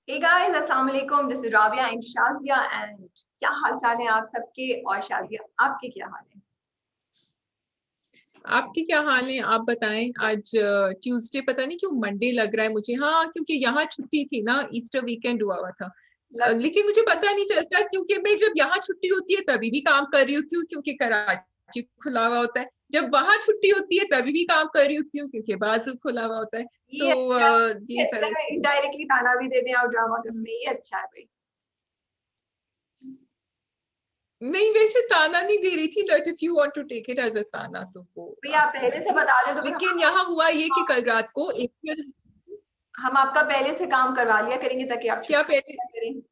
Hey guys, अस्सलाम वालेकुम. This is Rabia and Shazia and क्या हाल चाल है आप सबके. और शाजिया आपके क्या हाल है? आपके क्या हाल है आप बताएं. आज ट्यूसडे, पता नहीं क्यों मंडे लग रहा है मुझे. हाँ, क्योंकि यहाँ छुट्टी थी ना, ईस्टर वीकेंड हुआ था. लेकिन मुझे पता नहीं चलता क्योंकि मैं जब यहाँ छुट्टी होती है तभी भी काम कर रही होती हूँ क्योंकि कराची खुला हुआ होता है. जब वहां छुट्टी होती है तभी भी काम कर रही होती हूँ क्योंकि बाजू खुला हुआ होता है. ये तो अच्छा है. ये ये अच्छा जरा है. इनडायरेक्टली ताना भी दे दें आप ड्रामा में, ये अच्छा है भाई. नहीं, वैसे ताना नहीं दे रही थी. But if you want to take it as a ताना तो वो भाई आप आपकी पहले से मर्जी. बता दें तो फिर लेकिन यहाँ हुआ ये कि कल रात को अप्रैल. हम आपका पहले से काम करवा लिया करेंगे ताकि आप क्या छुट्टी पहले? ना करें.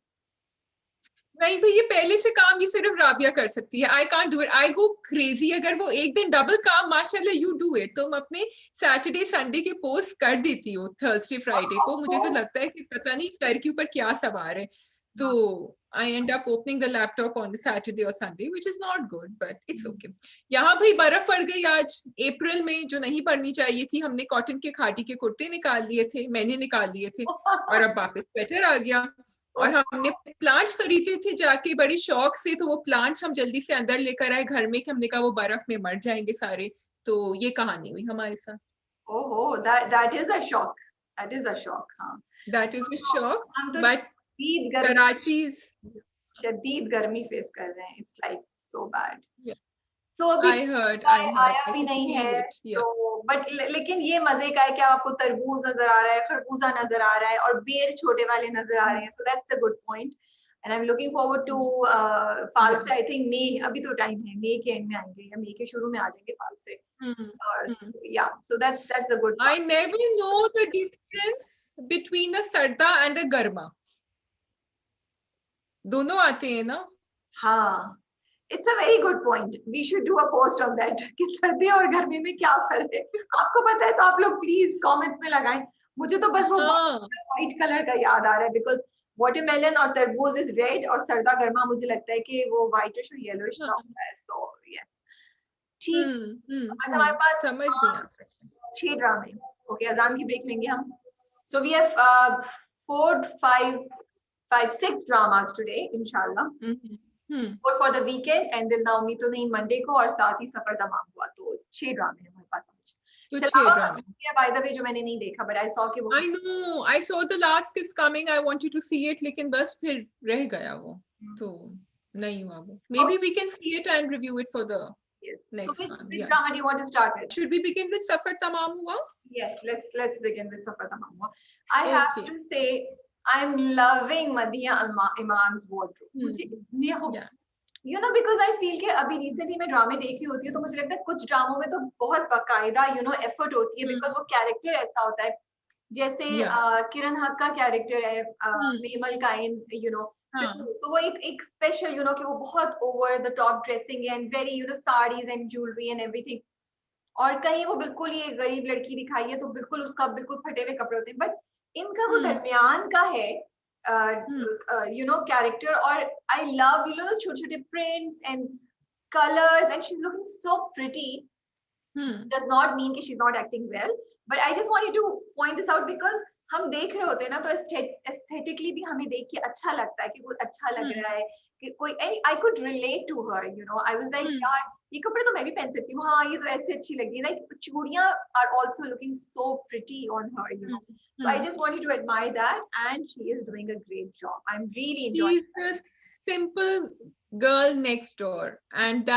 नहीं भाई, ये पहले से काम ये सिर्फ राबिया कर सकती है. I can't do it. I go crazy अगर वो एक दिन डबल काम. माशाल्लाह यू डू इट. तुम अपने सैटरडे संडे के पोस्ट कर देती हो थर्सडे फ्राइडे को. मुझे तो लगता है कि पता नहीं सर के ऊपर क्या सवार है. तो I end up opening the laptop on Saturday और Sunday which is not good but it's okay. यहाँ भाई बर्फ पड़ गई आज अप्रैल में, जो नहीं पड़नी चाहिए थी. हमने कॉटन के खादी के कुर्ते निकाल लिए थे, मैंने निकाल लिए थे, और अब वापस स्वेटर आ गया. और हमने प्लांट्स खरीदे थे जाके बड़ी शौक से, तो वो प्लांट्स हम जल्दी से अंदर लेकर आए घर में कि हमने कहा वो बर्फ में मर जाएंगे सारे. तो ये कहानी हुई हमारे साथ. ओहो, that is a shock. That is a shock. हाँ. That is a shock. हम तो बट कराची. शदीद गर्मी फेस कर रहे हैं. It's like so bad. So अभी आई हर्ड आया आई भी कुड नहीं फील है. इट. तो बट लेकिन ये मजे का है कि आपको तरबूज नजर आ रहा है, खरबूजा नजर आ रहा है और बेर छोटे वाले नजर आ रहे हैं. So that's the good point. And I am looking forward to fall से. आई थिंक मई, अभी तो टाइम है, मई के एंड में आएंगे या मई के शुरू में आ जाएंगे फाल से. और या सो that's the good I part. never know the difference between a sarda and a garma. दोनों आते हैं ना. हाँ, it's a very good point. We should do a post on that कि सर्दी और गर्मी में क्या फर्क है. आपको पता है तो आप लोग प्लीज कमेंट्स में लगाएं. मुझे तो बस वो हाँ. व्हाइट कलर का याद आ रहा है बिकॉज वाटरमेलन और तरबूज इज रेड और सर्दा गर्मा मुझे लगता है कि वो व्हाइटिश और येलोइश सा हाँ. होता है. So yes. ठीक. आज हमारे पास समझ नहीं आता. 6 ड्रामे. ओके, अजान की ब्रेक लेंगे हम. So we have 4 5 6 dramas today inshallah. और फॉर द वीकेंड एंड दिल नाउमी तो नहीं मंडे को, और साथ ही सफर तमाम हुआ. तो 6 ड्रामे हमारे पास आज. तो 6 शलावा ड्रामे. बाय द वे जो मैंने नहीं देखा बट आई सॉ कि वो I know. I saw the last is coming. I wanted to see it, लेकिन बस फिर रह गया वो. तो नहीं हुआ वो. Maybe we can see it and review it for the yes. next So one. which Yeah. drama do you want to start with? Should we begin with Safar Tamam Hua? Yes, let's begin with Safar Tamam Hua. I have to say I'm loving Madiha Imam's wardrobe. मुझे इतनी खूबसूरत, you know, because I feel कि अभी recently मैं ड्रामे देख रही होती हूँ तो मुझे लगता है कुछ ड्रामों में तो बहुत बाकायदा एफर्ट होती है बिकॉज वो कैरेक्टर ऐसा होता है. जैसे किरण हक का कैरेक्टर है मेमल काइन, तो वो एक स्पेशल कि वो बहुत over the top dressing and very saris and jewellery and everything. और कहीं वो बिल्कुल ही गरीब लड़की दिखाई है तो बिल्कुल उसका बिल्कुल फटे हुए कपड़े होते हैं. बट इनका वो दरमियान का है character. Or I love the छोटे-छोटे prints and colors and she's looking so pretty. Does not mean कि she's not acting well, but I just wanted to point this out because हम देख रहे होते हैं ना तो aesthetically भी हमें देख के अच्छा लगता है कि कुछ अच्छा लग रहा है कि कोई. I could relate to her, I was like यार ये कपड़े तो मैं भी पहन सकती हूँ. हाँ, ये तो ऐसे अच्छी लग रही है. Like चूड़ियाँ are also looking so pretty on her, So I just wanted to admire that, and she is doing a great job. I'm really enjoying. She's a simple girl next door, and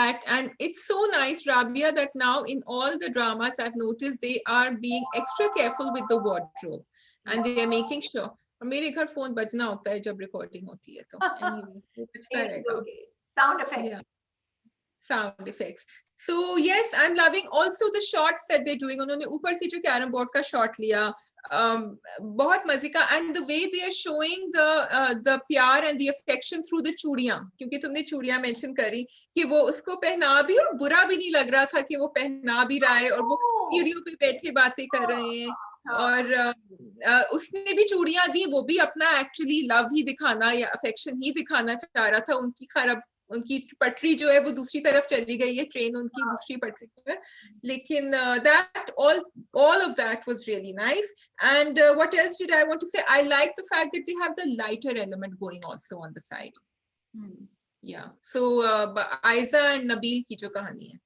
it's so nice, Rabia, that now in all the dramas I've noticed they are being extra careful with the wardrobe, and they are making sure. मेरे घर phone बजना होता है जब recording होती है तो anyway, वो बजता रहेगा. Sound effects. Yeah. Sound effects. So yes, I'm loving also the shots that they're doing. उन्होंने ऊपर से जो कैरम बोर्ड का शॉट लिया, बहुत मजे का. and the way they are showing the प्यार and the affection through the चूड़ियां, क्योंकि तुमने चूड़ियां मेंशन करी कि वो उसको पहना भी और बुरा भी नहीं लग रहा था कि वो पहना भी रहा है और वो सीढ़ियों पे बैठे बातें कर रहे हैं. और उसने भी चूड़ियां दी, वो भी अपना एक्चुअली लव ही दिखाना या अफेक्शन ही दिखाना चाह रहा था. उनकी खराब उनकी पटरी जो है वो दूसरी तरफ चली गई है, ट्रेन उनकी दूसरी पटरी पर, लेकिन that all of that was really nice. And what else did I want to say? I like the fact that they have the lighter element going also on the side. Yeah, so Aiza and Nabil की जो कहानी है,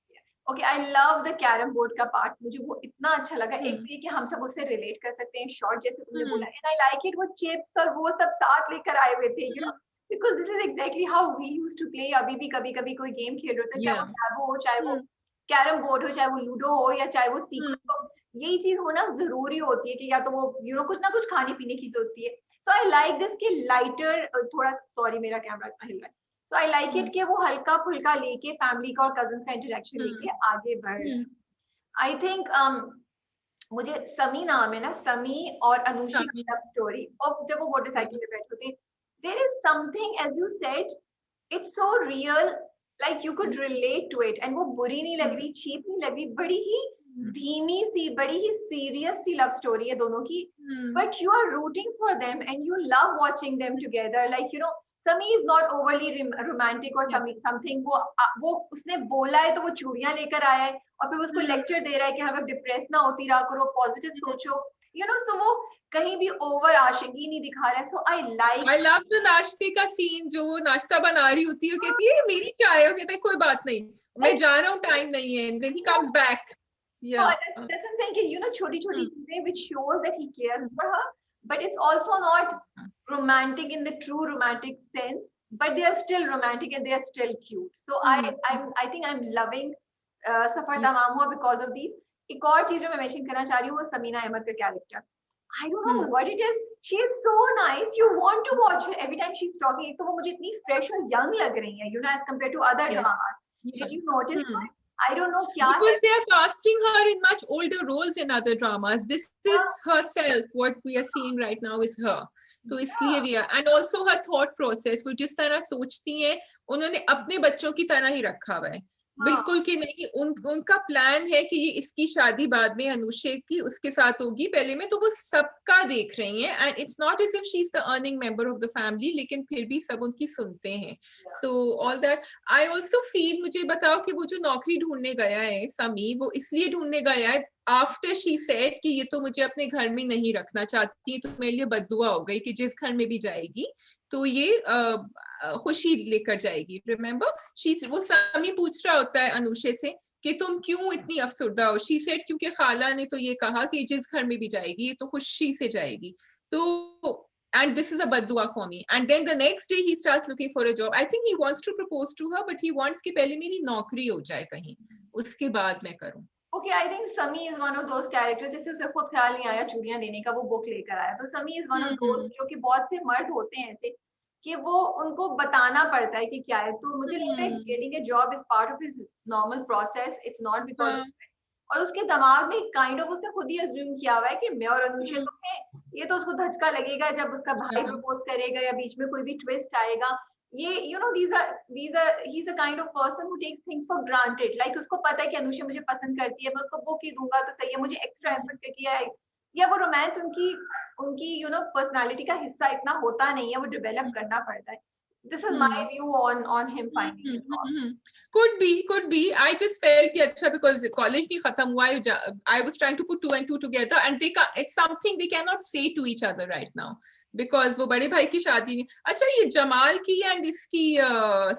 okay, I love the carrom board का part, मुझे वो इतना अच्छा लगा। एक तो ये कि हम सब उससे रिलेट कर सकते हैं, शॉर्ट जैसे तुमने बोला, एंड आई लाइक इट, वो चिप्स और वो सब साथ लेकर आए हुए थे, you know, because this is exactly how we used to play. अभी भी कभी कभी कोई गेम खेल रहे थे, चाहे वो टैबू हो, चाहे वो कैरम बोर्ड हो, चाहे वो लूडो हो, या चाहे वो सीक्रेट हो, यही चीज होना जरूरी होती है कि या तो वो यू नो कुछ ना कुछ खाने पीने की जरूरत है। सो आई लाइक दिस कि लाइटर, थोड़ा सॉरी मेरा कैमरा इतना हिल रहा है, सो आई लाइक इट कि वो हल्का फुल्का लेके फैमिली का और कजिन्स का इंटरेक्शन लेके आगे बढ़। आई थिंक मुझे समी नाम है ना, समी और अनुषी की लव स्टोरी, और जब वो मोटरसाइकिल पे बैठे होते, there is something as you said, it's so real, like you could relate to it, and वो बुरी नहीं लग रही, चीप नहीं लग रही, बड़ी ही धीमी सी, बड़ी ही सीरियस सी लव स्टोरी है दोनों की, but you are rooting for them and you love watching them together, like you know Sami is not overly romantic or something. वो उसने बोला है तो वो चूड़ियां लेकर आया है और फिर उसको लेक्चर दे रहा है कि हमें डिप्रेस ना होती रहा करो, पॉजिटिव सोचो, यू नो, सो वो कहीं भी ओवर आशिकी नहीं दिखा रहा है। सो आई लव द नाश्ते का सीन, जो वो नाश्ता बना रही होती है, कहती है मेरी क्या है, कहता है कोई बात नहीं, मैं जा रहा हूँ, टाइम नहीं है, and then he comes back. Yeah, that's what I'm saying कि you know छोटी छोटी चीजें which shows that he cares for her, but it's also not romantic in the true romantic sense, but they are still romantic and they are still cute. So I think I'm loving Safar Damamua because of these. एक और चीज जो मैं mention करना चाह रही हूँ वो समीना अहमद का character, I don't know what it is, she is so nice, you want to watch her every time she's talking. एक तो वो मुझे इतनी fresh और young लग रही है, you know, as compared to other dramas. Did you notice that? I don't know क्या because they are casting her in much older roles in other dramas. This is herself. What we are seeing right now is her. तो इसलिए भी है, and also her thought process, वो जिस तरह सोचती है उन्होंने अपने बच्चों की तरह ही रखा हुआ है, बिल्कुल कि नहीं, उनका प्लान है कि ये इसकी शादी बाद में अनुषे की उसके साथ होगी, पहले में तो वो सबका देख रही हैं, and it's not as if she is the earning member of the family, लेकिन फिर भी सब उनकी सुनते हैं। So all that I also feel, मुझे बताओ कि वो जो नौकरी ढूंढने गया है समी, वो इसलिए ढूंढने गया है आफ्टर शी सेड कि ये तो मुझे अपने घर में नहीं रखना चाहती, तो मेरे लिए बद्दुआ हो गई कि जिस घर में भी जाएगी तो ये खुशी लेकर जाएगी। रिमेम्बर वो समी पूछ रहा होता है अनुषे से कि तुम क्यों इतनी अफसरदा हो, शी सेड क्योंकि खाला ने तो ये कहा कि जिस घर में भी जाएगी तो खुशी से जाएगी, तो and this is a baddua for me. And then the next day he starts looking for a job. I think he wants to propose to her, but he wants कि पहले मेरी नौकरी हो जाए कहीं, उसके बाद मैं करूं। Okay, I think Sami is one of those characters जिसे उसे खुद ख्याल नहीं आया चूड़ियां देने का, वो बुक लेकर आया, तो Sami is one of those जो कि बहुत से मर्द होते हैं ऐसे कि वो उनको बताना पड़ता है कि क्या है, तो मुझे लगता है getting a job is part of his normal process, it's not because और उसके दिमाग में काइंड ऑफ उसने खुद ही अज्यूम किया हुआ है कि मैं और अनुषा तो हैं, ये तो उसको धचका लगेगा जब उसका भाई प्रपोज करेगा या बीच में कोई भी ट्विस्ट आएगा, ये you know these are he's the kind of person who takes things for granted, like उसको पता है कि अनुषा मुझे पसंद करती है, मैं उसको बुक ही दूंगा तो सही है, मुझे एक्स्ट्रा एफर्ट किया है, या वो रोमांस उनकी यू नो पर्सनालिटी का हिस्सा इतना होता नहीं है, वो डेवलप करना पड़ता है। This is my view on him finding a job. Could be. I just felt कि अच्छा because college नहीं खत्म हुआ है, I was trying to put two and two together, and it's something they cannot say to each other right now because वो बड़े भाई की शादी नहीं, अच्छा ये जमाल की and इसकी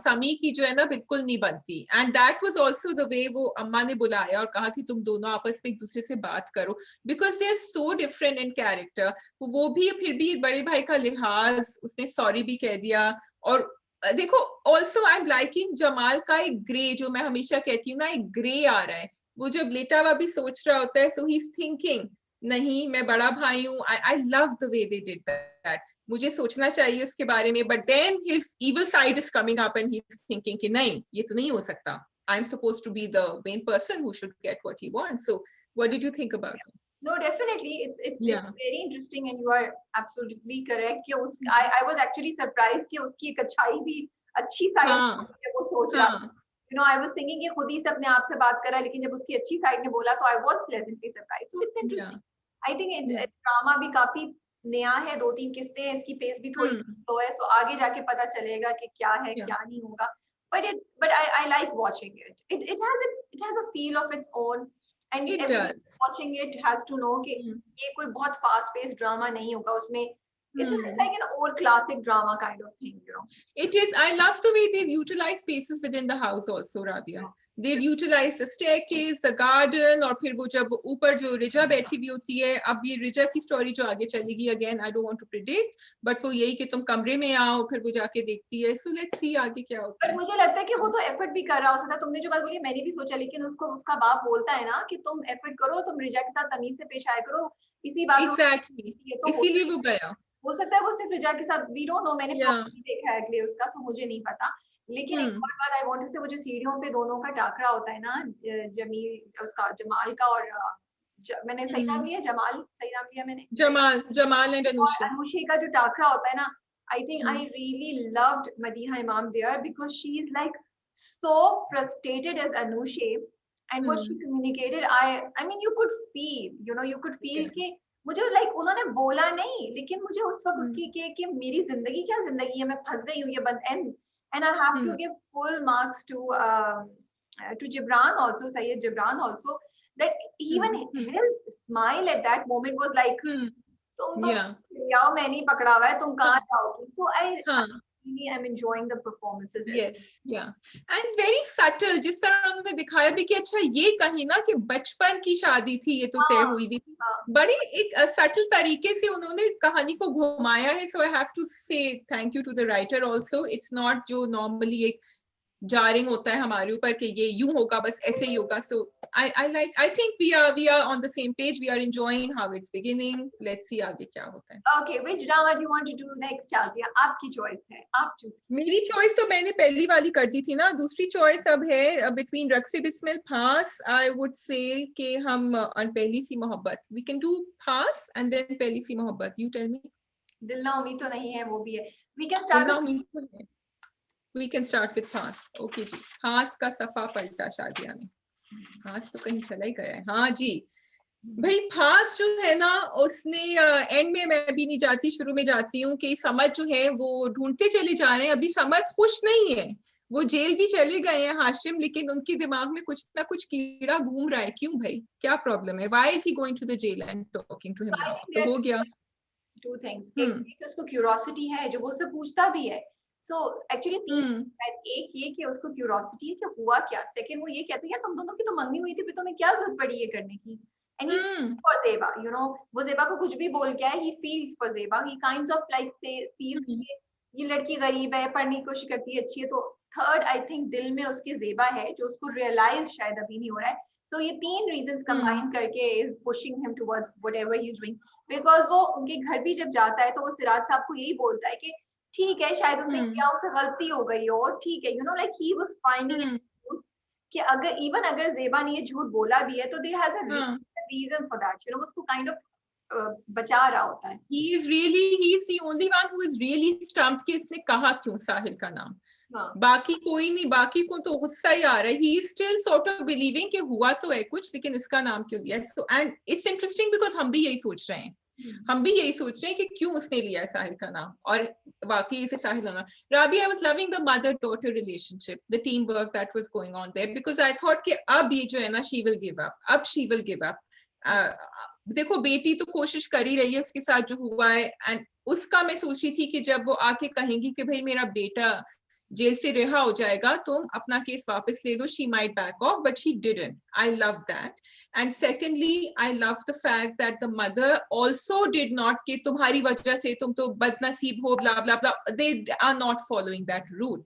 समी की जो है ना बिल्कुल नहीं बनती, and that was also the way वो अम्मा ने बुलाया और कहा कि तुम दोनों आपस में एक दूसरे से बात करो because they are so different in character. वो भी फिर भी बड़े भाई का लिहाज, उसने सॉरी भी कह दिया, और देखो also I am liking Jamal का एक ग्रे, जो मैं हमेशा कहती हूँ ना, एक ग्रे आ रहा है, वो जब लेटा हुआ भी सोच रहा होता है, सो ही इज थिंकिंग नहीं मैं बड़ा भाई हूँ, I love the way they did that, मुझे सोचना चाहिए उसके बारे में, but then his evil side is coming up and he is thinking कि नहीं ये तो नहीं हो सकता, I am supposed to be the main person who should get what he wants, so what did you think about it? No, definitely, it's very interesting, and you are absolutely correct कि I was actually surprised कि उसकी एक अच्छी side है, वो सोच रहा, you know, I was thinking कि खुद ही से अपने आप से बात कर रहा है, लेकिन जब उसकी अच्छी साइड ने बोला तो I was pleasantly surprised. So it's interesting. I think drama भी काफी नया है, 2-3 किस्तें हैं, इसकी पेस भी थोड़ी स्लो है, तो आगे जाके पता चलेगा कि क्या है क्या नहीं होगा, but I like watching it. It has a feel of its own, and It everyone does. watching it has to know कि ये कोई बहुत fast paced drama नहीं होगा उसमें. It's like an old classic drama kind of thing, you know. It is. I love the way they've utilized spaces within the house also, Rabia. They've utilized the staircase, the garden, और फिर वो जब ऊपर जो रिजा बैठी भी होती है, अब ये रिजा की स्टोरी जो आगे चलेगी, again I don't want to predict, but वो यही कि तुम कमरे में आओ, फिर वो जाके देखती है. So let's see आगे क्या होता है. पर मुझे लगता है कि वो तो एफर्ट भी कर रहा हो सकता है. तुमने जो बात बोली मैंने भी सोचा, लेकिन उसको उसका बाप बोलता है ना कि तुम एफर्ट करो, तुम रिजा के साथ तमीज से पेश आया करो, इसी बात Exactly. तो इसीलिए वो गया. हो सकता है वो सिर्फ रिजा के साथ, वी डोंट नो, मैंने Yeah. नहीं देखा है अगले उसका, सो मुझे नहीं पता. लेकिन एक और बात आई वांट टू से, वो जो सीढ़ियों पे दोनों का टाकरा होता है ना, जमील उसका जमाल का, और मैंने सही नाम लिया, जमाल सही नाम लिया मैंने, जमाल एंड अनुषे का जो टाकरा होता है ना, I think I really loved Madiha Imam there because she is like so frustrated as Anushe, and what she communicated, I mean you could feel, you know, you could feel कि मुझे like उन्होंने बोला नहीं, लेकिन मुझे उस वक्त उसकी कि मेरी जिंदगी क्या जिंदगी है, मैं फंस गई हूँ ये बंद. And I have to give full marks to Gibran also, Syed Gibran also, that even his smile at that moment was like, तुम तो जाओ, मैं नहीं पकड़ा हुआ है, तुम कहाँ जाओगी. So I really am enjoying the performances. Yes, yeah, and very subtle. जिस तरह उन्होंने दिखाया भी कि अच्छा ये कहीं ना कि बचपन की शादी थी, ये तो तय हुई भी थी, बड़ी एक सटल तरीके से उन्होंने कहानी को घुमाया है. So I have to say thank you to the writer also. It's not जो normally एक jarring होता है हमारे ऊपर कि ये यूं होगा, बस ऐसे ही होगा. So I think we are on the same page. We are enjoying how it's beginning. Let's see आगे क्या होता है. Okay, which drama do you want to do next, Shazia? आपकी choice है, आप choose. मेरी choice तो मैंने पहली वाली कर दी थी ना. दूसरी choice अब है between रक्से Bismil, Paas. I would say कि हम पहली सी मोहब्बत. We can do Paas and then पहली सी मोहब्बत. You tell me. दिल ना उम्मीद तो नहीं है, वो भी है. We can start. We can start with Paas. Okay ji. Paas का सफा पलटा शादिया ने. Paas तो कहीं चला ही गया है. हाँ जी. भाई Paas जो है ना, उसने एंड में मैं भी नहीं जाती, शुरू में जाती हूँ कि समझ जो है वो ढूंढते चले जा रहे हैं. अभी समझ खुश नहीं है. वो जेल भी चले गए हैं हाशिम, लेकिन उनके दिमाग में कुछ ना कुछ कीड़ा घूम रहा है. क्यों भाई, क्या प्रॉब्लम है? Why is he going to the jail and talking to him now? तो हो गया. Two things. एक उसको क्यूरोसिटी है जो वो उससे पूछता भी है. So actually एक ये कि उसको क्यूरोसिटी है कि हुआ क्या. सेकंड वो ये कहते हैं यार तुम दोनों की तो मंगनी हुई थी, फिर तुम्हें क्या जरूरत पड़ी ये करने की. And he for Zeba, you know, वो ज़ेबा को कुछ भी बोल के आए, he feels for Zeba. He kinds of like say feels कि ये लड़की गरीब है, पढ़ने की कोशिश करती है, अच्छी है. तो थर्ड I think दिल में उसके ज़ेबा है जो उसको रियलाइज शायद अभी नहीं हो रहा है. So ये तीन reasons combine करके is pushing him towards whatever he's doing. Because वो उनके घर भी जब जाता है तो वो सिराज साहब को यही बोलता है कि ठीक है शायद उसने किया, उससे गलती हो गई हो, ठीक है, you know, like he was finding कि अगर इवन अगर ज़ेबा ने ये झूठ बोला भी है तो there has a reason for that, you know, उसको kind of बचा रहा होता है. He is the only one who is really stumped कि इसने कहा क्यों साहिल का नाम. बाकी कोई नहीं, बाकी को तो गुस्सा ही आ रहा है. He is still sort of believing कि हुआ तो है कुछ, लेकिन इसका नाम क्यों लिया. So and it's interesting because हम भी यही सोच रहे हैं. हम भी यही सोच रहे हैं कि क्यों उसने लिया है साहिल का नाम, और वाकई इसे साहिल होना. Rabia, I was loving the mother-daughter relationship, the teamwork that was going on there, because I thought कि अब ये जो है ना, she will give up. अब she will give up. देखो बेटी तो कोशिश कर ही रही है उसके साथ जो हुआ है, एंड उसका मैं सोच रही थी कि जब वो आके कहेंगी कि भाई मेरा बेटा जेल से रिहा हो जाएगा, तुम अपना केस वापस ले लो, she might back off, but she didn't. I love that. And secondly, I love the fact that the mother also did not कि तुम्हारी वजह से तुम तो बदनसीब हो, blah blah blah. They are not following that route.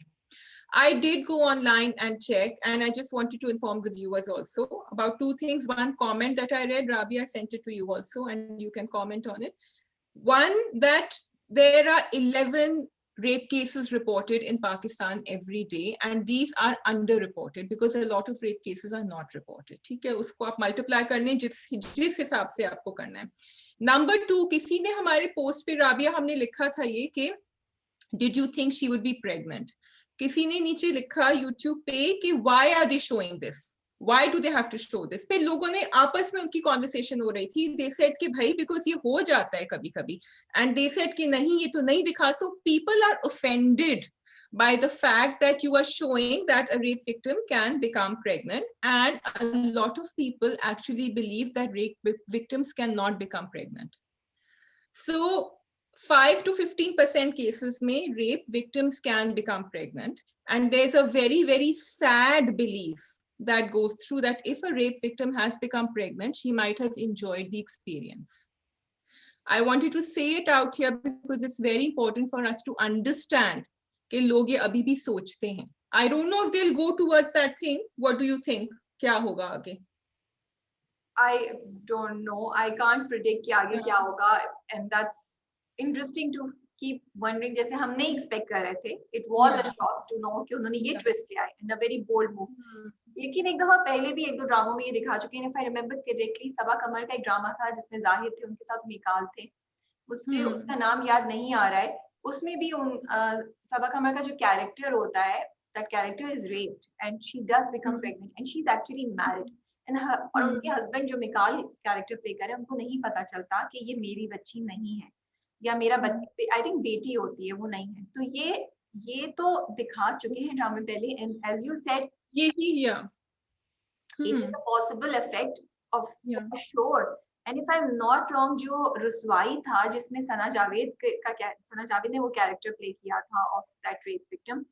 I did go online and check, and I just wanted to inform the viewers also about two things. One comment that I read, Rabia, sent it to you also, and you can comment on it. One, that there are 11 rape cases reported in Pakistan every day, and these are underreported because a lot of rape cases are not reported. ठीक है, उसको आप multiply करने जिस हिसाब से आपको करना है. Number two, किसी ने हमारे पोस्ट पे, राबिया, हमने लिखा था ये कि did you think she would be pregnant? किसी ने नीचे लिखा YouTube पे कि why are they showing this? Why do they have to show this? फिर लोगों ने आपस में उनकी कॉन्वर्सेशन हो रही थी. They said कि भाई because ये हो जाता है कभी कभी, and they said कि नहीं ये तो नहीं दिखा. So people are offended by the fact that you are showing that a rape victim can become pregnant, and a lot of people actually believe that rape victims cannot become pregnant. So 5 to 15% cases में rape victims can become pregnant, and there's a very, very sad belief that goes through that if a rape victim has become pregnant, she might have enjoyed the experience. I wanted to say it out here because it's very important for us to understand कि लोग ये अभी भी सोचते हैं. I don't know if they'll go towards that thing. What do you think? क्या होगा आगे? I don't know. I can't predict कि आगे क्या होगा, and that's interesting to keep wondering. जैसे हम नहीं expect कर रहे थे. It was a shock to know कि उन्होंने ये twist लिया है, and a very bold move. लेकिन एक दफा पहले भी एक दो ड्रामों में ये दिखा चुके हैं. If I remember correctly, सबा कमर का एक ड्रामा था जिसमें जाहिद थे, उनके साथ मिकाल थे. उसका नाम याद नहीं आ रहा है. उसमें भी सबा कमर का जो कैरेक्टर होता है, that character is raped and she does become pregnant and she's actually married. और उनके हस्बैंड जो मिकाल कैरेक्टर प्ले कर रहे हैं, उनको नहीं पता चलता कि ये मेरी बच्ची नहीं है या मेरा बच्ची, आई थिंक बेटी होती है, वो नहीं है. तो ये तो दिखा चुके हैं ड्रामे पहले. And as you said, it is a possible effect of sure. And if I'm not wrong, जो रुसवाई था जिसमें सना जावेद ने वो कैरेक्टर प्ले किया था ऑफ दैट रेप विक्टिम,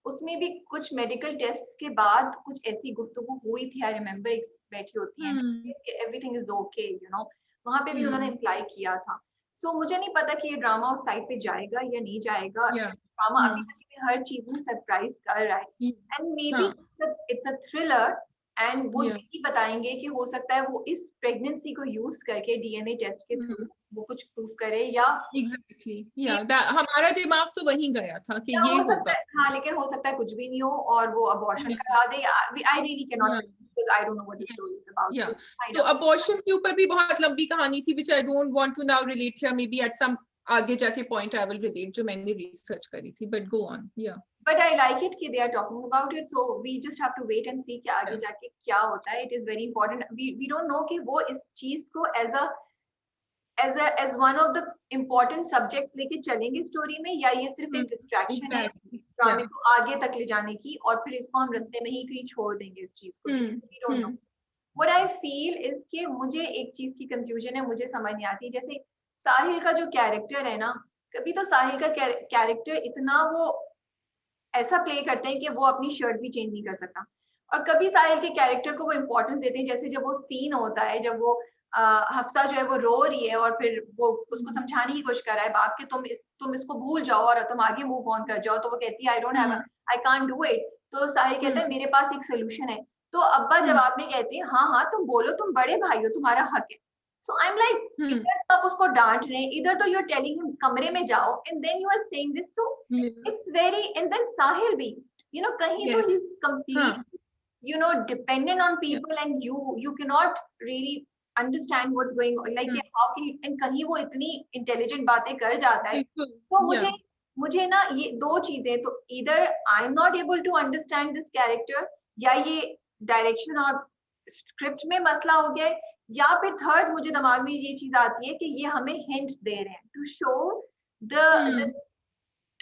उसमें भी कुछ मेडिकल टेस्ट्स के बाद कुछ ऐसी गुफ्तगू हुई थी. आई रिमेम्बर एक बैठी होती है, everything is okay, you know, वहां पे भी उन्होंने अप्लाई किया था. सो मुझे नहीं पता कि ये ड्रामा उस साइड पे जाएगा या नहीं जाएगा. ड्रामा अभी तक हर चीज में सरप्राइज कर रहा है. And may be it's a thriller, and वो यही बताएंगे कि हो सकता है वो इस प्रेगनेंसी को यूज करके डीएनए टेस्ट के थ्रू वो कुछ प्रूव करे, या हमारा दिमाग तो वहीं गया था कि ये होगा. हाँ, लेकिन हो सकता है कुछ भी नहीं हो और वो अबॉर्शन करा दे. I really can not, because I don't know what the story is about. तो अबॉर्शन के ऊपर भी बहुत लंबी कहानी थी, which I don't want to now relate here. Maybe at some आगे जाके point I will relate जो मैंने research करी थी. But go on. But I like it कि they are talking about it, so we just have to wait and see कि आगे जाके क्या होता है. It is very important. We don't know कि वो इस चीज को as one of the important subjects लेके चलेंगे स्टोरी में, या ये सिर्फ एक डिस्ट्रैक्शन है ड्रामे को आगे तक ले जाने की, और फिर इसको हम रास्ते में ही कहीं छोड़ देंगे इस चीज को. We don't know. What I feel is कि मुझे एक चीज की कंफ्यूजन है, मुझे समझ नहीं आती. जैसे साहिल का जो कैरेक्टर है ना, कभी तो साहिल का कैरेक्टर इतना वो ऐसा प्ले करते हैं कि वो अपनी शर्ट भी चेंज नहीं कर सकता, और कभी साहिल के कैरेक्टर को वो इम्पोर्टेंस देते हैं. जैसे जब वो सीन होता है, जब वो हफ्सा जो है वो रो रही है और फिर वो उसको समझाने की कोशिश कर रहा है बाप कि तुम इसको भूल जाओ और तुम आगे मूव ऑन कर जाओ, तो वो कहती है आई कांट डू इट. तो साहिल कहता है मेरे पास एक सोल्यूशन है. तो अब्बा जवाब में कहते हैं हाँ तुम बोलो, तुम बड़े भाई हो, तुम्हारा हक है. So I'm like, इधर तो आप उसको डांट रहे हैं, इधर तो you're telling him कमरे में जाओ, and then you are saying this. So it's very, and then Sahil भी, you know, कहीं तो he's completely, you know, dependent on people, and you cannot really understand what's going on, like how can you, and कहीं वो इतनी intelligent बातें कर जाता है. तो मुझे ना ये दो चीजें, तो either I'm not able to understand this character, या ये डायरेक्शन और स्क्रिप्ट में मसला हो गया है, या फिर थर्ड मुझे दिमाग में ये चीज आती है कि ये हमें हिंट्स दे रहे हैं to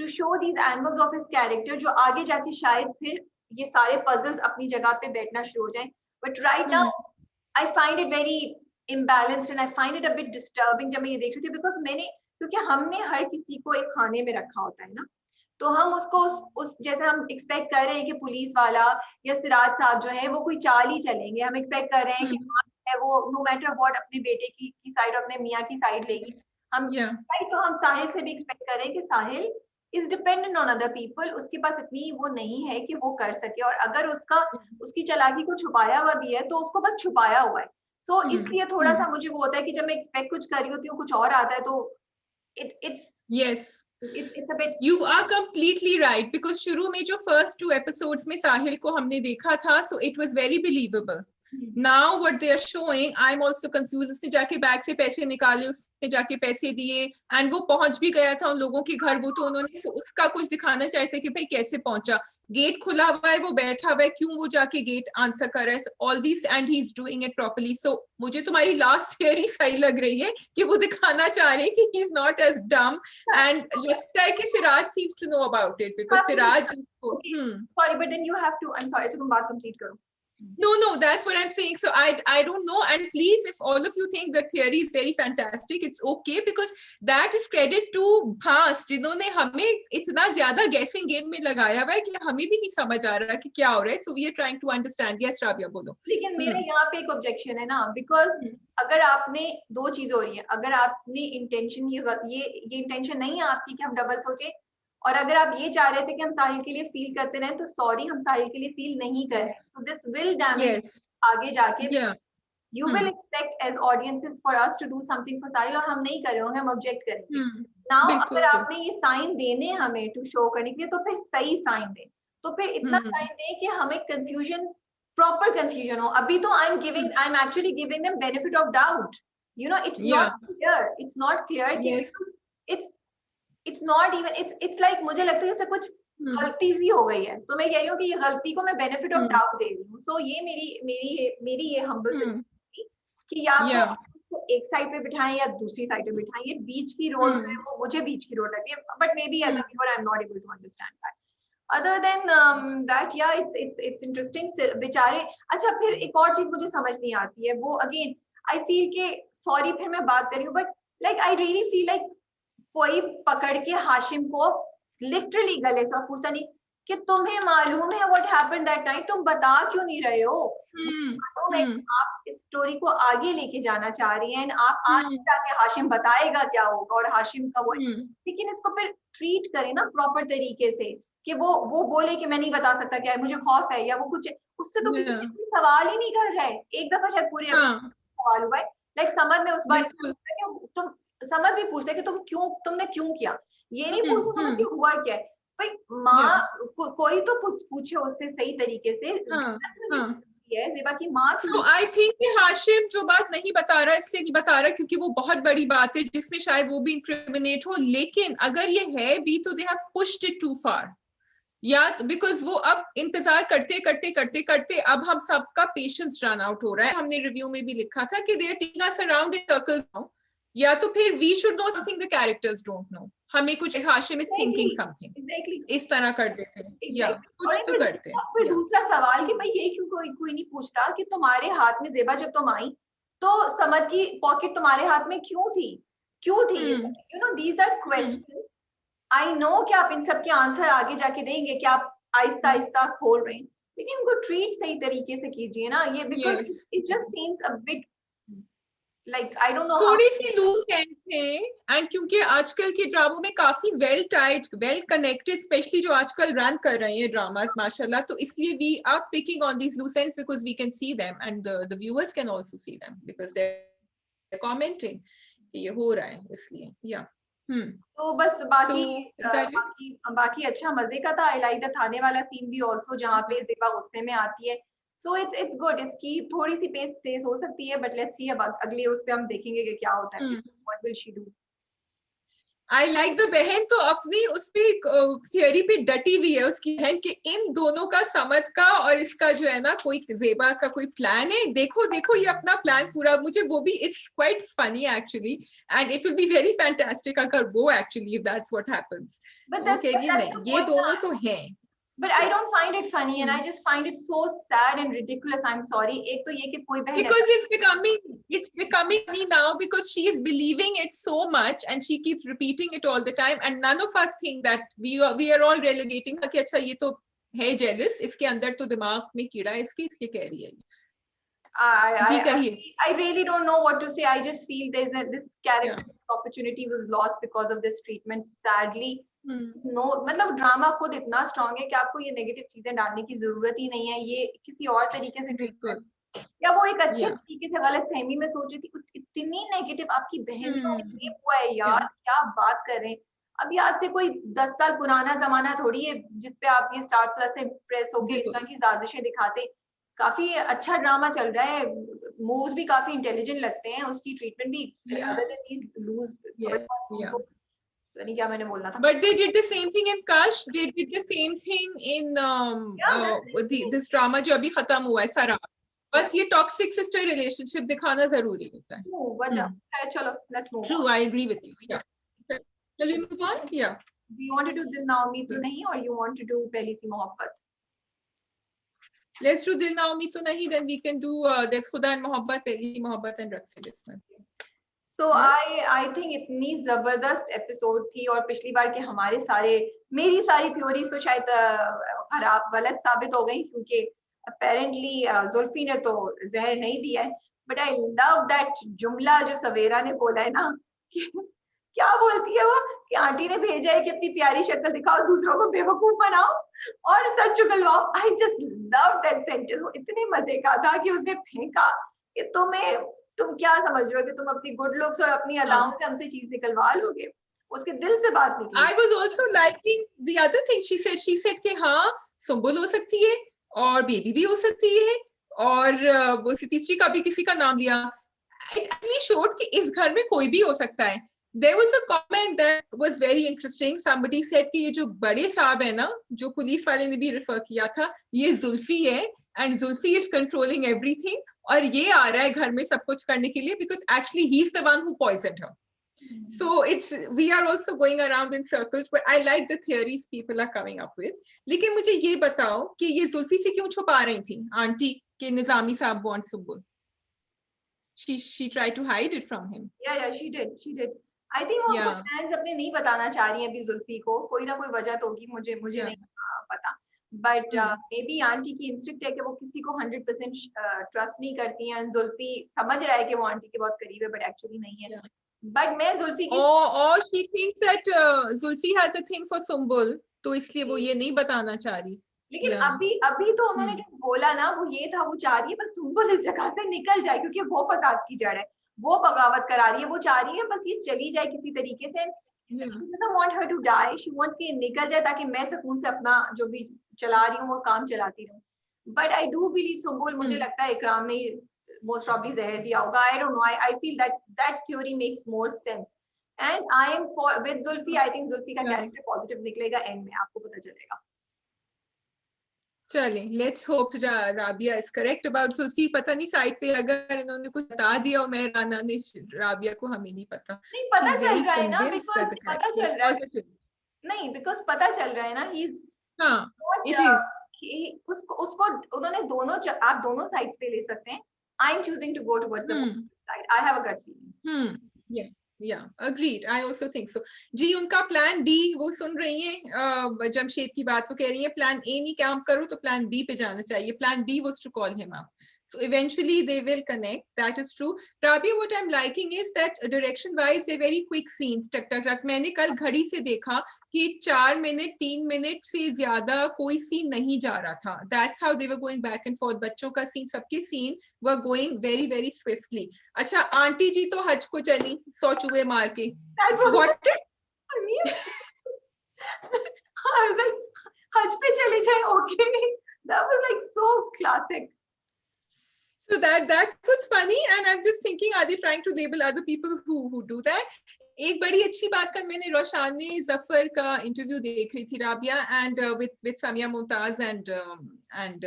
show these angles of his character, जो आगे जाके शायद फिर ये सारे पजल्स अपनी जगह पे बैठना शुरू हो जाएं. But right now I find it very imbalanced and I find it a bit disturbing जब मैं ये देख रही थी, बिकॉज क्योंकि हमने हर किसी को एक खाने में रखा होता है ना, तो हम उसको उस जैसे हम एक्सपेक्ट कर रहे हैं कि पुलिस वाला या सिराज साहब जो है वो कोई चाल ही चलेंगे. हम एक्सपेक्ट कर रहे हैं कि वो नो मैटर व्हाट अपने बेटे की साइड, अपने मियाँ की साइड लेगी. हम तो हम साहिल से भी एक्सपेक्ट कर रहे हैं कि Sahil is dependent on other people, उसके पास इतनी वो नहीं है कि वो कर सके, और अगर उसकी चालाकी को छुपाया हुआ भी है तो उसको बस छुपाया हुआ है. सो इसलिए थोड़ा सा मुझे वो होता है कि जब मैं एक्सपेक्ट कुछ कर रही होती हूँ कुछ और आता है, तो it's a bit. You are completely right, because शुरू में जो first 2 episodes में साहिल को हमने देखा था, so it was very believable. Now what they are showing, I'm also confused. उसने जाके बैग से पैसे निकाले, उसने जाके पैसे दिए, and वो पहुंच भी गया था उन लोगों के घर, वो तो उन्होंने उसका कुछ दिखाना चाहते कि भाई कैसे पहुंचा, गेट खुला हुआ है, वो बैठा हुआ है, क्यों वो जाके गेट आंसर कर रहा है, all this, and he is doing it properly. So मुझे तुम्हारी लास्ट थियरी सही लग रही है कि वो दिखाना चाह रहे हैं कि he is not as dumb, and लगता है कि Siraj seems to know about it because Siraj sorry but then you have to, I am sorry, तुम बात कंप्लीट करो. No, that's what I'm saying. So I don't know. And please, if all of you think that theory is very fantastic, it's okay, because that is credit to Bhaas, जिन्होंने हमें इतना ज्यादा guessing game में लगाया हुआ है कि हमें भी नहीं समझ आ रहा कि क्या हो रहा है. So we are trying to understand. Yes, Rabia, बोलो. लेकिन मेरा यहाँ पे एक ऑब्जेक्शन है ना, बिकॉज अगर आपने दो चीजें हो रही है, अगर आपने इंटेंशन ये इंटेंशन नहीं है आपकी कि हम डबल सोचे, और अगर आप ये चाह रहे थे कि हम साहिल के लिए फील करते रहें, तो सॉरी, हम साहिल के लिए फील नहीं कर रहे. सो दिस विल डैमेज आगे जाके. You will expect as audiences for us to do something for Sahil, और हम नहीं कर रहे होंगे, हम ऑब्जेक्ट करेंगे. नाउ अगर आपने ये साइन देने हमें टू शो करने के लिए, तो फिर सही साइन दें, तो फिर इतना साइन दें कि हमें कंफ्यूजन, प्रॉपर कंफ्यूजन हो. अभी तो I am actually giving them benefit of doubt. You know, it's not clear. It's not even, it's like मुझे लगता है जैसे कुछ गलती सी हो गई है, तो मैं कह रही हूँ कि ये गलती को मैं बेनिफिट ऑफ डाउट दे रही हूँ. सो ये मेरी ये हम्बल सजेशन कि या तो एक साइड पे बिठाएं या दूसरी साइड पे बिठाएं. ये बीच की रोड है, वो मुझे बीच की रोड लगती है, but maybe as a viewer I am not able to understand that. Other than that, या इट्स इंटरेस्टिंग बेचारे. अच्छा, फिर एक और चीज मुझे समझ नहीं आती है, वो अगेन आई फील के, सॉरी फिर मैं बात कर रही हूँ, but like I really feel like कोई पकड़ के हाशिम को लिटरली गले से पूछता नहीं कि तुम्हें मालूम है व्हाट हैपेंड दैट नाइट, तुम बता क्यों नहीं रहे हो. आप इस स्टोरी को आगे लेके जाना चाह रही हैं, आप आगे जाके हाशिम बताएगा क्या होगा, और हाशिम का वो, लेकिन इसको फिर ट्रीट करें ना प्रॉपर तरीके से, कि वो बोले कि मैं नहीं बता सकता क्या है, मुझे खौफ है, या वो कुछ, उससे तो किसी ने कोई सवाल ही नहीं कर रहा है. एक दफा शायद पूरे सवाल हुआ है, लाइक समझ ने उस बार तुम समझ भी पूछते कि तुमने क्यों किया, ये नहीं पूछते कि हुआ क्या है. भाई माँ कोई तो पूछे उससे सही तरीके से. ज़ेबा की माँ. So I think कि हाशिम जो बात नहीं बता रहा, इसलिए नहीं बता रहा क्योंकि वो बहुत बड़ी बात है जिसमें शायद वो भी इंक्रिमिनेट हो, लेकिन अगर ये है भी तो they have pushed it too far. या बिकॉज वो अब इंतजार करते करते करते करते अब हम सबका पेशेंस रन आउट हो रहा है. हमने रिव्यू में भी लिखा था कि they are taking us around in circles now. या तो फिर we should know something the characters don't know, हमें कुछ हाशिम इज थिंकिंग समथिंग, इस तरह कर देते हैं या कुछ तो करते हैं. फिर दूसरा सवाल कि भाई ये क्यों कोई नहीं पूछता कि तुम्हारे हाथ में, ज़ेबा जब तुम आई तो समद की पॉकेट तुम्हारे हाथ में क्यों थी. You know, these are questions. I know कि आप इन सब के आंसर आगे जाके देंगे कि आप आहिस्ता आहिस्ता खोल रहे हैं, लेकिन उनको ट्रीट सही तरीके से कीजिए ना. ये because it just seems a bit like I don't know, थोड़ी सी लूज एंड थे. एंड क्योंकि आजकल के ड्रामों में काफी well tied, well connected, especially जो आजकल रन कर रहे हैं ड्रामास माशाल्लाह, तो इसलिए we are picking on these loose ends because we can see them and the viewers can also see them because they are commenting ये हो रहा है, इसलिए या तो बस बाकी अच्छा मजे का था. आई लाइक द थाने वाला सीन भी ऑल्सो, जहाँ पे ज़ेबा गुस्से में आती है. So it's good. इसकी थोड़ी सी पेस तेज हो सकती है, but let's see अब अगले उस पे हम देखेंगे कि क्या होता है. What will she do? I like the बहन तो अपनी उस पे थियरी पे डटी हुई है उसकी बहन कि इन दोनों का, समद का और इसका जो है ना कोई ज़ेबा का कोई प्लान है. देखो ये अपना प्लान पूरा, मुझे वो भी it's quite funny actually, and it will be very fantastic अगर वो actually if that's what happens. नहीं, ये दोनों तो हैं. But I don't find it funny, and I just find it so sad and ridiculous. I'm sorry. एक तो ये कि कोई बहन, because it's becoming funny now because she is believing it so much and she keeps repeating it all the time, and none of us think that we are all relegating her कि अच्छा ये तो है jealous, इसके अंदर तो दिमाग में कीड़ा है इसके, इसलिए कह रही है. I really don't know what to say. I just feel this character opportunity was lost because of this treatment, sadly. नो, मतलब ड्रामा खुद इतना स्ट्रॉन्ग है कि आपको ये नेगेटिव चीजें डालने की जरूरत ही नहीं है. ये किसी और तरीके से ट्रीट कर, या वो एक अच्छे तरीके से गलत फहमी में सोच रही थी. इतनी नेगेटिव आपकी बहन का रेप हुआ है यार, क्या बात कर रहे हैं. अभी आज से कोई 10 साल पुराना जमाना थोड़ी है जिसपे आप ये स्टार प्लस से प्रेस होके इस तरह की साजिशें दिखाते. काफी अच्छा ड्रामा चल रहा है, मूव्स भी काफी इंटेलिजेंट लगते हैं, उसकी ट्रीटमेंट भी अदर देन दीस लूज नहीं क्या मैंने बोलना था. But they did the same thing in Kash. They did the same thing in this drama जो अभी खत्म हुआ है सारा. बस ये toxic sister relationship दिखाना जरूरी होता है. वजह चलो let's move True, on. I agree with you. Yeah. Shall we move on? Yeah. Do you want to do Dil Na Umeed To Nahi or you want to do Pehli Si Mohabbat? Let's do Dil Na Umeed To Nahi, then we can do There's Khuda and Mohabbat, Pehli Mohabbat and Raqs Jisman. So I think इतनी जबरदस्त episode थी, और पिछली बार के मेरी सारी theories तो शायद खराब गलत साबित हो गई, क्योंकि अपेरेंटली जुल्फी ने तो जहर नहीं दिया है. बट आई लव दैट जुमला जो सवेरा ने बोला है ना, कि क्या बोलती है वो, कि आंटी ने भेजा है कि अपनी प्यारी शक्ल दिखाओ, दूसरों को बेवकूफ बनाओ और सच चुगलवाओ. I just love that sentence. वो इतने मजे का था कि उसने फेंका कि तुम क्या समझ रहे हो कि तुम अपनी गुड लुक्स और अपनी अदाओं से हमसे चीज निकलवा लोगे. उसके दिल से बात निकली. I was also liking the other thing she said. She said कि हाँ सुम्बुल हो सकती है और बेबी भी हो सकती है, और वो तीसरी का भी किसी का नाम लिया. It actually showed कि इस घर में कोई भी हो सकता है. There was a comment that was very interesting. Somebody said कि ये जो बड़े साहब है ना, जो पुलिस वाले ने भी रेफर किया था, ये जुल्फी है, and Zulfi is controlling everything, और ये आ रहा है घर में सब कुछ करने के लिए, because actually he's the one who poisoned her. So we are also going around in circles, but I like the theories people are coming up with. लेकिन मुझे ये बताओ कि ये जुल्फी से क्यों छुपा रही थी आंटी के निजामी साहब want Sumbul? She tried to hide it from him. Yeah, she did. I think वो plans अपने नहीं बताना चाह रही है अभी जुल्फी को. कोई ना कोई वजह तो होगी, मुझे नहीं पता. बट मे बी आंटी की इंस्टिंक्ट है कि वो किसी को 100% ट्रस्ट नहीं करती हैं. जुल्फी समझ रहा है कि वो आंटी के बहुत करीब है, बट एक्चुअली नहीं है. बट मैं जुल्फी की or she thinks that Zulfi has a thing for Sumbul, तो इसलिए वो ये नहीं बताना चाह रही. लेकिन अभी तो उन्होंने जो बोला ना, वो ये था, वो चाह रही है बस सुम्बुल इस जगह से निकल जाए, क्योंकि वो फसाद की जड़ है, वो बगावत करा रही है. वो चाह रही है बस ये चली जाए किसी तरीके से. She doesn't want her to die. She wants कि निकल जाए ताकि मैं सुकून से अपना जो भी चला रही हूँ वो काम चलाती रहूँ. But I do believe Sumbul, मुझे लगता है इकराम ने most probably जहर दिया होगा. I don't know. I feel that theory makes more sense. And I am with Zulfi. I think Zulfi का character positive निकलेगा end में, आपको पता चलेगा. चले, let's hope Rabia is correct about Zulfi. पता नहीं साइड पे अगर इन्होंने कुछ बता दिया हो मैं राना ने राबिया को, हमें नहीं पता. नहीं पता चल रहा है ना, because पता चल रहा है. नहीं, because पता चल रहा है ना, he's it is. उसको उन्होंने आप दोनों साइड्स पे ले सकते हैं. I'm choosing to go towards the side. I have a gut feeling. Yeah, agreed. I also think so. जी, उनका प्लान बी, वो सुन रही हैं जमशेद की बात, वो कह रही है प्लान ए नहीं काम करो तो प्लान बी पे जाना चाहिए. Plan B was to call him up. So eventually they will connect. That is true. Rabia, what I'm liking is that direction wise they're very quick scenes. टक टक टक. मैंने कल घड़ी से देखा कि 4 मिनट 3 मिनट से ज्यादा कोई सीन नहीं जा रहा था. That's how they were going back and forth. बच्चों का सीन, सबके scene were going very very swiftly. अच्छा, आंटी जी तो हज को चली 100 चूहे मार के. What? I was like, हज पे चले जाए, okay. That was like so classic. So that was funny, and I'm just thinking, are they trying to label other people who do that? एक बड़ी अच्छी बात, कल मैंने रोशानी जफर का इंटरव्यू देख रही थी Rabia, and with Samia Mumtaz and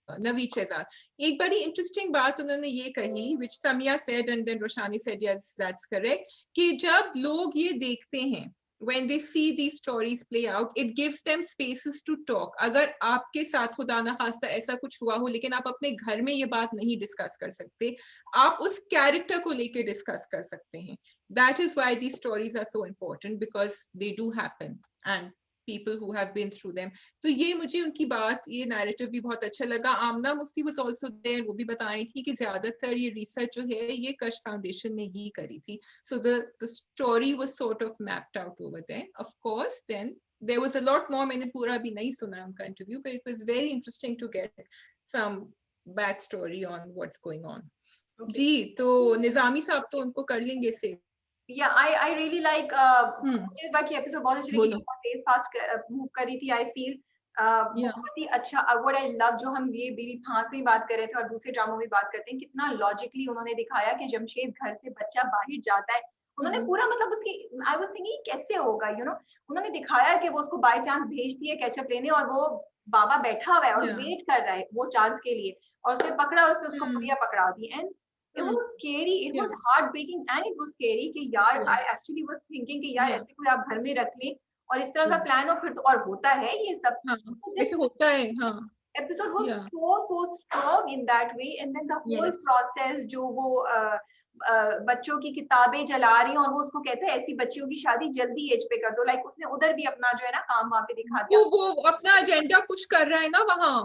Naveed Shahzad. एक बड़ी इंटरेस्टिंग बात उन्होंने ये कही, which Samia said and then रोशानी said yes that's correct, कि जब लोग ये देखते हैं, when they see these stories play out, it gives them spaces to talk. अगर आपके साथ खुदा ना खास्ता ऐसा कुछ हुआ हो, लेकिन आप अपने घर में ये बात नहीं डिस्कस कर सकते, आप उस कैरेक्टर को लेके डिस्कस कर सकते हैं. That is why these stories are so important, because they do happen and people who have been through them. तो ये मुझे उनकी बात, ये नैरेटिव भी बहुत अच्छा लगा. आमना मुफ्ती was also there, वो भी बता रही थी कि ज्यादातर ये रिसर्च जो है ये कश फाउंडेशन ने ही करी थी. So the story was sort of mapped out over there. Of course, then there was a lot more. मैंने पूरा भी नहीं सुना उनका interview, but it was very interesting to get some backstory on what's going on. जी, तो निजामी साहब तो उनको कर लेंगे से. Yeah, I really like मुझे इस बार की एपिसोड बहुत अच्छी लगी, बहुत तेज फास्ट मूव कर रही थी. I feel बहुत ही अच्छा। व्हाट आई लव, जो हम ये बीवी फांसी बात कर रहे थे और दूसरे ड्रामों में बात करते हैं, कितना लॉजिकली उन्होंने दिखाया कि जमशेद घर से बच्चा बाहर जाता है, उन्होंने पूरा मतलब उसकी, आई वाज थिंकिंग कैसे होगा, उन्होंने दिखाया कि वो उसको बाय चांस भेजती है केचप लेने और वो बाबा बैठा हुआ है और वेट कर रहा है वो चांस के लिए, और उसने पकड़ा और उसने उसको पुड़िया पकड़ा दी। And it was scary, it was heartbreaking and it was scary कि यार I actually was thinking कि यार ऐसे कोई आप घर में रख लें और इस तरह का प्लान हो फिर तो, और होता है ये सब, ऐसे होता है। हाँ, episode was so strong in that way, and then the whole process जो वो बच्चों की किताबें जला रही हैं और वो उसको कहते हैं ऐसी बच्चियों की शादी जल्दी एज पे कर दो, लाइक उसने उधर भी अपना जो है ना काम वहाँ पे दिखा दिया, वो अपना एजेंडा पुश कर रहा है ना वहाँ,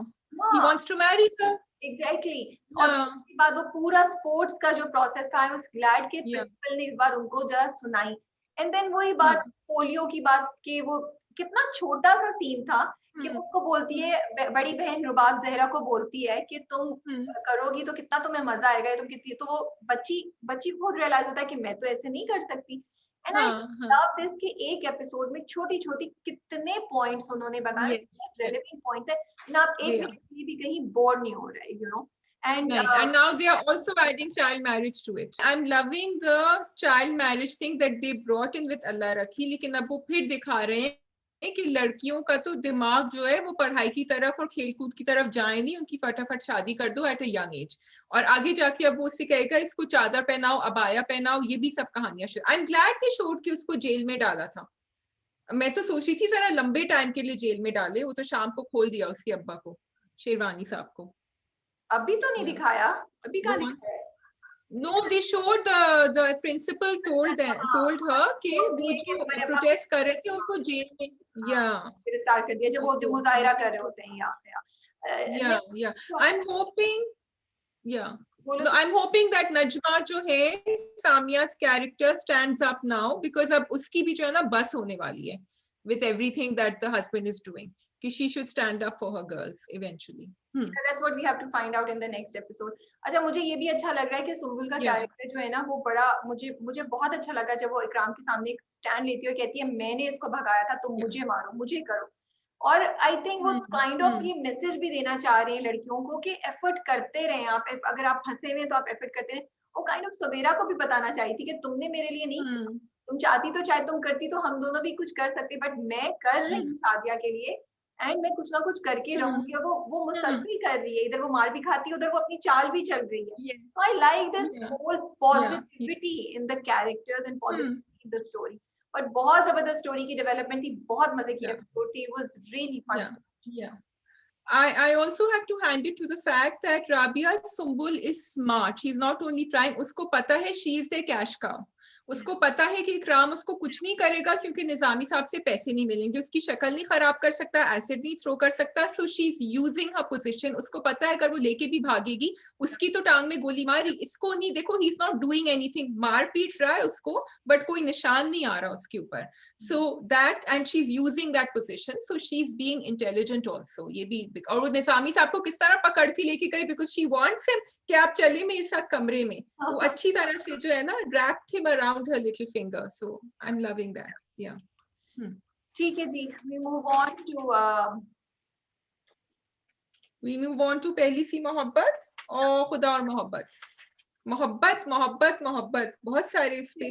he wants to marry her. Exactly. और उसके बाद वो पूरा स्पोर्ट्स का जो प्रोसेस था, I was glad कि प्रिंसिपल ने इस बार उनको जरा सुनाई। एंड देन वही बात पोलियो की बात कि वो कितना छोटा सा सीन था कि उसको बोलती है बड़ी बहन रुबाब जहरा को बोलती है कि तुम करोगी तो कितना तुम्हें मजा आएगा, तुम कितनी, तो वो बच्ची खुद रियलाइज होता है कि मैं तो ऐसे नहीं कर सकती। एंड आई लव दिस कि एक एपिसोड में छोटी छोटी कितने पॉइंट्स उन्होंने बनाए, रेलेवेंट पॉइंट्स है ना, आप एक भी कहीं बोर नहीं हो रहे, And now they are also adding child marriage to it. I'm loving the child marriage thing that they brought in with Allah Rakhi, लेकिन अब वो फिर दिखा रहे हैं कि लड़कियों का तो दिमाग जो है वो पढ़ाई की तरफ और खेलकूद की तरफ जाए नहीं, उनकी फटाफट शादी कर दो एट अ यंग एज, और आगे जाके अब वो उससे कहेगा इसको चादर पहनाओ, अबाया पहनाओ, ये भी सब कहानियां। I am glad they showed कि उसको जेल में डाला था। मैं तो सोची थी जरा लंबे टाइम के लिए जेल में डाले, वो तो शाम को खोल दिया उसके अब्बा को, शेरवानी साहब को। अभी तो नहीं दिखाया, अभी कहाँ दिखाया? No, they showed the principal told her कि वो जो प्रोटेस्ट कर रहे थे उनको जेल में गिरफ्तार कर दिया जब वो जो मुजाहिरा कर रहे होते हैं यहाँ पे। I'm hoping that Najma जो है सामिया's character stands up now, because अब उसकी भी जो है ना बस होने वाली है with everything that the husband is doing, कि she should stand up for her girls eventually. That's what we have to find out in the next episode. अच्छा, मुझे ये भी अच्छा लग रहा है कि सुम्बुल का कैरेक्टर जो है ना वो बड़ा, मुझे बहुत अच्छा लगा जब वो इकराम के सामने एक स्टैंड लेती है और कहती है मैंने इसको भगाया था, तुम मुझे मारो, मुझे करो। और आई थिंक वो काइंड ऑफ ये मैसेज भी देना चाह रहे हैं लड़कियों को कि एफर्ट करते रहें आप, अगर आप फंसे हुए तो आप एफर्ट करते रहें। वो काइंड ऑफ सबेरा को भी बताना चाहिए थी कि तुमने मेरे लिए नहीं, तुम चाहती तो चाहे तुम करती तो हम दोनों भी कुछ कर सकते, बट मैं कर रही हूँ सादिया के लिए एंड मैं कुछ ना कुछ करके रहूंगी। और वो मुसलसल कर रही है, इधर वो मार भी खाती है, उधर वो अपनी चाल भी चल रही है। So I like this whole positivity in the characters and positivity in the story. और बहुत जबरदस्त स्टोरी की डेवलपमेंट थी, बहुत मजे की एपिसोड थी, it was really fun. I also have to hand it to the fact that Rabia Sumbul is smart. She's not only trying, उसको पता है she is their cash cow. उसको पता है कि इकराम उसको कुछ नहीं करेगा क्योंकि निजामी साहब से पैसे नहीं मिलेंगे, उसकी शक्ल नहीं खराब कर सकता, एसिड नहीं थ्रो कर सकता, so she is using her position. उसको पता है अगर वो लेके भी भागेगी उसकी तो टांग में गोली मारी, इसको नहीं, देखो ही इज नॉट डूइंग एनीथिंग, मार पीट रहा है उसको बट कोई निशान नहीं आ रहा उसके ऊपर। So that, and she is using that position, so she is being intelligent also. ये भी, और वो निजामी साहब को किस तरह पकड़ के लेके गई, बिकॉज शी वांट्स हिम कि आप चले मेरे साथ कमरे में, वो अच्छी तरह से जो है ना wrapped him around her little finger, so I'm loving that. ठीक है जी, we move on to पहली सी मोहब्बत और खुदा और मोहब्बत। मोहब्बत मोहब्बत मोहब्बत बहुत सारे इस पे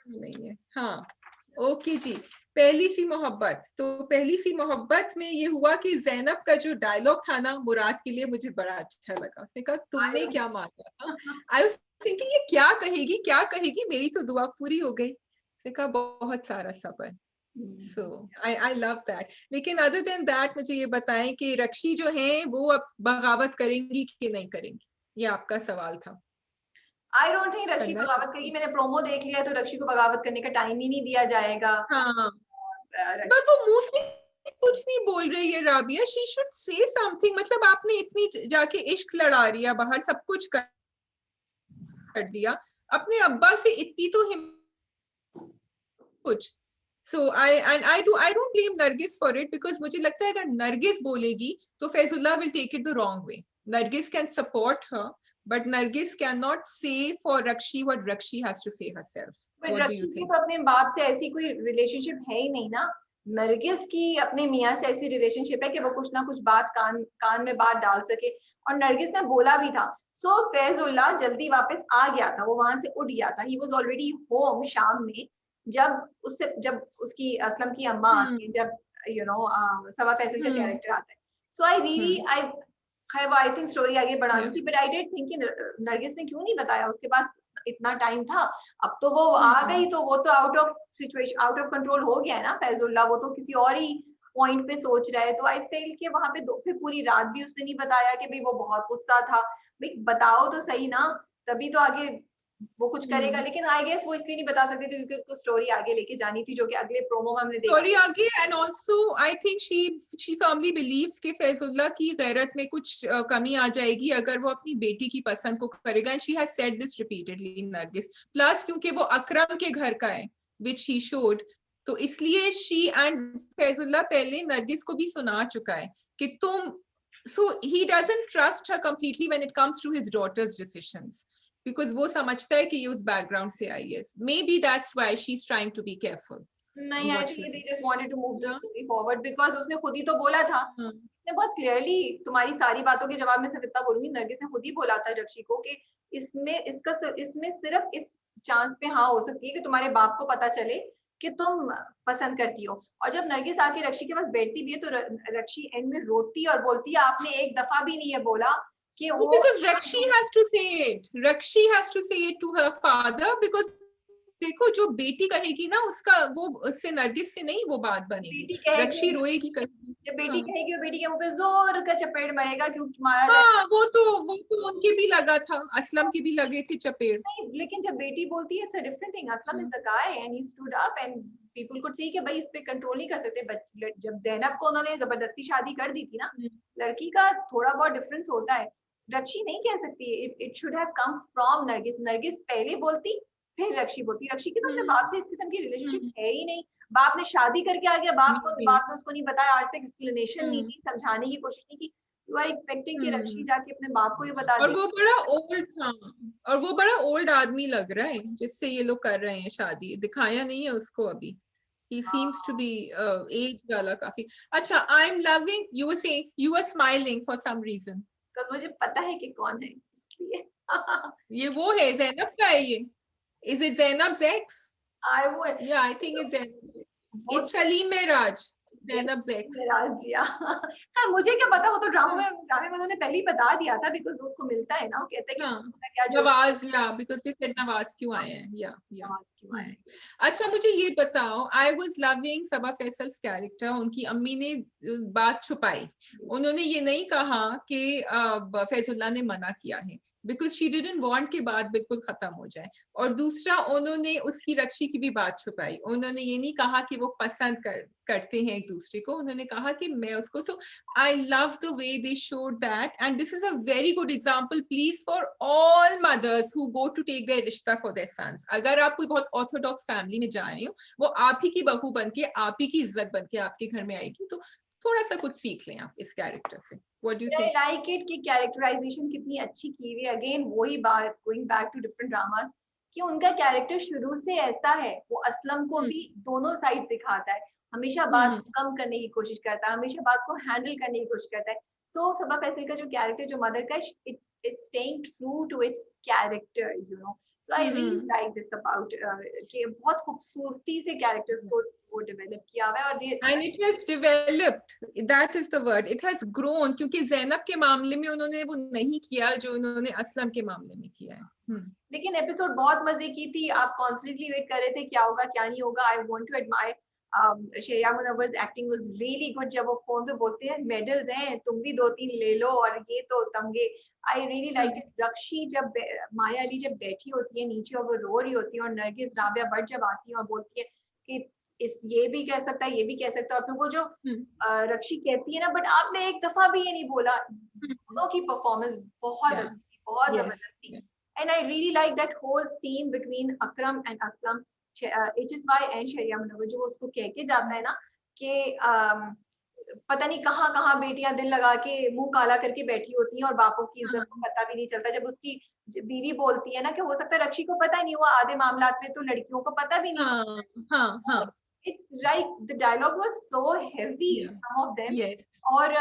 नहीं है। हाँ, ओके जी, पहली सी मोहब्बत। तो पहली सी मोहब्बत में ये हुआ कि ज़ैनब का जो डायलॉग था ना मुराद के लिए, मुझे बड़ा अच्छा लगा। उसने कहा तुमने क्या मांगा था? आई वाज थिंकिंग ये क्या कहेगी, मेरी तो दुआ पूरी हो गई। उसने कहा बहुत सारा सब्र। सो आई लव दैट। लेकिन अदर देन दैट मुझे ये बताएं कि रक्षी जो है वो अब बगावत करेंगी कि नहीं करेंगी, ये आपका सवाल था। I don't think रक्षी बगावत करेगी। मैंने प्रोमो देख लिया तो रक्षी को बगावत करने का टाइम ही नहीं दिया जाएगा। हाँ, बट वो मुंह से कुछ नहीं बोल रही है Rabia, she should say something। मतलब आपने इतनी जाके इश्क लड़ा रिया बाहर, सब कुछ कर दिया, अपने अब्बा से इतनी तो कुछ। So I don't blame Nargis for it, because मुझे लगता है अगर नरगिस बोलेगी तो Faizullah will take it the wrong way. Nargis can support her, but Nargis cannot say for Rakshi what Rakshi has to say herself. But Rakshi को तो अपने बाप से ऐसी कोई रिलेशनशिप है ही नहीं ना, नरगिस की अपने मियाँ से ऐसी रिलेशनशिप है कि वो कुछ ना कुछ बात कान में बात डाल सके, और नरगिस ने बोला भी था। सो फैजुल्ला जल्दी वापस आ गया था, वो वहां से उठ गया था, ही वॉज ऑलरेडी होम शाम में, जब उसकी असलम की अम्मा आती है, जब सबा फैसल का कैरेक्टर आता है। सो आई थिंक स्टोरी आगे बढ़ानी थी, बट आई डिड थिंक कि नरगिस ने क्यों नहीं बताया, उसके पास इतना टाइम था। अब तो वो आ गई तो वो तो out of situation, out of control हो गया है ना फैजुल्ला, वो तो किसी और ही पॉइंट पे सोच रहा है। तो आई फील कि वहां पे फिर पूरी रात भी उसने नहीं बताया कि भाई वो बहुत गुस्सा था, भाई बताओ तो सही ना, तभी तो आगे वो कुछ करेगा। लेकिन आई गेस वो इसलिए नहीं बता सकते थे क्योंकि उसको स्टोरी आगे लेके जानी थी, जो कि अगले प्रोमो में हमने देखा स्टोरी आगे। And also I think she firmly believes कि फैजुल्ला की गैरत में कुछ कमी आ जाएगी अगर वो अपनी बेटी की पसंद को करेगा, and she has said this repeatedly Nargis, plus क्योंकि वो अकरम के घर का है विच ही शोड, तो इसलिए शी एंड फैजुल्ला पहले नरगिस को भी सुना चुका है कि तुम, so he doesn't trust her completely when it comes to his daughter's decisions, because वो समझता है कि ये उस बैकग्राउंड से आई है, maybe that's why she's trying to be careful. नहीं, I think they just wanted to move the story forward, because उसने खुद ही तो बोला था, उसने बहुत क्लियरली, तुम्हारी सारी बातों के जवाब में सिर्फ इतना बोलूंगी, नरगिस ने खुद ही बोला था रक्षी को कि इसमें सिर्फ इस चांस पे हाँ हो सकती है कि तुम्हारे बाप को पता चले कि तुम पसंद करती हो। और जब नरगिस आके रक्षी के पास बैठती भी है तो रक्षी एंड में रोती और बोलती है, आपने एक दफा भी नहीं है बोला कि वो, because Rakshi has to say it. Rakshi has to say it to her father, because देखो जो बेटी कहेगी ना उसका, वो उससे नरगिस से नहीं वो बात बनेगी, बेटी कहेगी, रक्षी रोएगी कहेगी। जब बेटी कहेगी वो बेटी के मुंह पे जोर का चपेट मारेगा, क्योंकि मारा हाँ, वो तो उनके भी लगा था, असलम के भी लगे थे चपेट। नहीं, लेकिन जब बेटी बोलती है it's a different thing. Aslam is a guy and he stood up and people could see कि भाई इस पे कंट्रोल नहीं कर सकते। जब ज़ैनब को उन्होंने जबरदस्ती शादी कर दी थी ना, लड़की का थोड़ा बहुत डिफरेंस होता है। रक्षी नहीं कह सकती, it should have come from Nargis. Nargis पहले बोलती फिर रक्षी बोलती। रक्षी की तो अपने बाप से इस किस्म की रिलेशनशिप है ही नहीं। बाप ने शादी करके आ गया, बाप ने उसको नहीं बताया, आज तक एक्सप्लेनेशन नहीं दी, समझाने की कोशिश नहीं की। यू आर एक्सपेक्टिंग कि रक्षी जाके अपने बाप को ये बता और दे। वो बड़ा ओल्ड था, और वो बड़ा ओल्ड आदमी लग रहा है जिससे ये लोग कर रहे हैं शादी, दिखाया नहीं है उसको अभी, he seems to be age वाला काफी। अच्छा, I'm loving, you were saying, you were smiling for some reason, because मुझे पता है कि कौन है इसलिए। ये वो है ज़ैनब का है ये, is it Zainab's ex? I would, Yeah, I think it's Zainab's ex. वो It's Salim Mehraj, Zainab's ex. राजिया। खैर मुझे क्या पता, वो तो ड्रामे में उन्होंने पहले ही बता दिया था, बिकॉज़ उसको मिलता है ना, वो कहता है कि हाँ, क्या जो नवाज, या बिकॉज they said नवाज क्यों आए हैं, या नवाज क्यों आए। अच्छा मुझे ये बताओ, I was loving Saba Faisal's character, उनकी अम्मी ने बात छुपाई, उन्होंने ये नहीं कहा कि फैजुल्ला ने मना किया है, बिकॉज शी डिडंट वांट कि बात बिल्कुल खत्म हो जाए। और दूसरा, उन्होंने उसकी रक्षी की भी बात छुपाई, उन्होंने ये नहीं कहा कि वो पसंद करते हैं एक दूसरे को, उन्होंने कहा कि मैं उसको, so I love the way they showed that, and this is a very good example please for all mothers who go to take their रिश्ता फॉर देयर सन्स। अगर आप कोई बहुत ऑर्थोडॉक्स फैमिली में जा रहे हो, वो आप ही की बहू बनके, आप ही की इज्जत बनके आपके घर में आएगी, तो थोड़ा सा कुछ सीख लें आप इस कैरेक्टर से। What do you I think? like it कि कैरेक्टराइजेशन कितनी अच्छी की हुई है। अगेन वही बात, going back to different dramas, कि उनका कैरेक्टर शुरू से ऐसा है, वो असलम को भी दोनों साइड सिखाता है, हमेशा बात को कम करने की कोशिश करता है, हमेशा बात को हैंडल करने की कोशिश करता है। सो सबा फैसल का जो कैरेक्टर, जो मदर का, it's staying true to its character, you know. So I really like this about कि बहुत खूबसूरती से कैरेक्टर्स को वो डेवलप किया हुआ है। और And it has developed, that is the word, it has grown, क्योंकि ज़ैनब के मामले में उन्होंने वो नहीं किया जो उन्होंने असलम के मामले में किया है। लेकिन एपिसोड बहुत मजे की थी, आप कॉन्स्टेंटली वेट कर रहे थे क्या होगा क्या नहीं होगा। I want to admire Sheheryar Munawar's acting was really good. जब वो फोन पे बोलते हैं मेडल्स हैं, तुम भी 2-3 ले लो, और ये तो तमगे, आई रियली लाइक इट। रक्षी जब माया अली जब बैठी होती है नीचे और वो रो रही होती है, और नरगिस राबिया भट्ट जब आती है और बोलती है कि ये भी कह सकता है, ये भी कह सकता है, और फिर वो जो रक्षी कहती है ना, बट आपने एक दफा भी ये नहीं बोला। दोनों की परफॉर्मेंस बहुत अच्छी थी, बहुत जबरदस्त थी। And I really like that whole scene between Akram and Aslam, HSY and Sharia Munawar, जो उसको कह के जाता है ना कि पता नहीं कहाँ कहाँ बेटियां दिल लगा के मुंह काला करके बैठी होती हैं और बापों की इज्जत को पता भी नहीं चलता। जब उसकी बीवी बोलती है ना कि हो सकता है रक्षी को पता ही नहीं हुआ, आधे मामलात में तो लड़कियों को पता भी नहीं चलता। it's like the dialogue was so heavy, some of them. और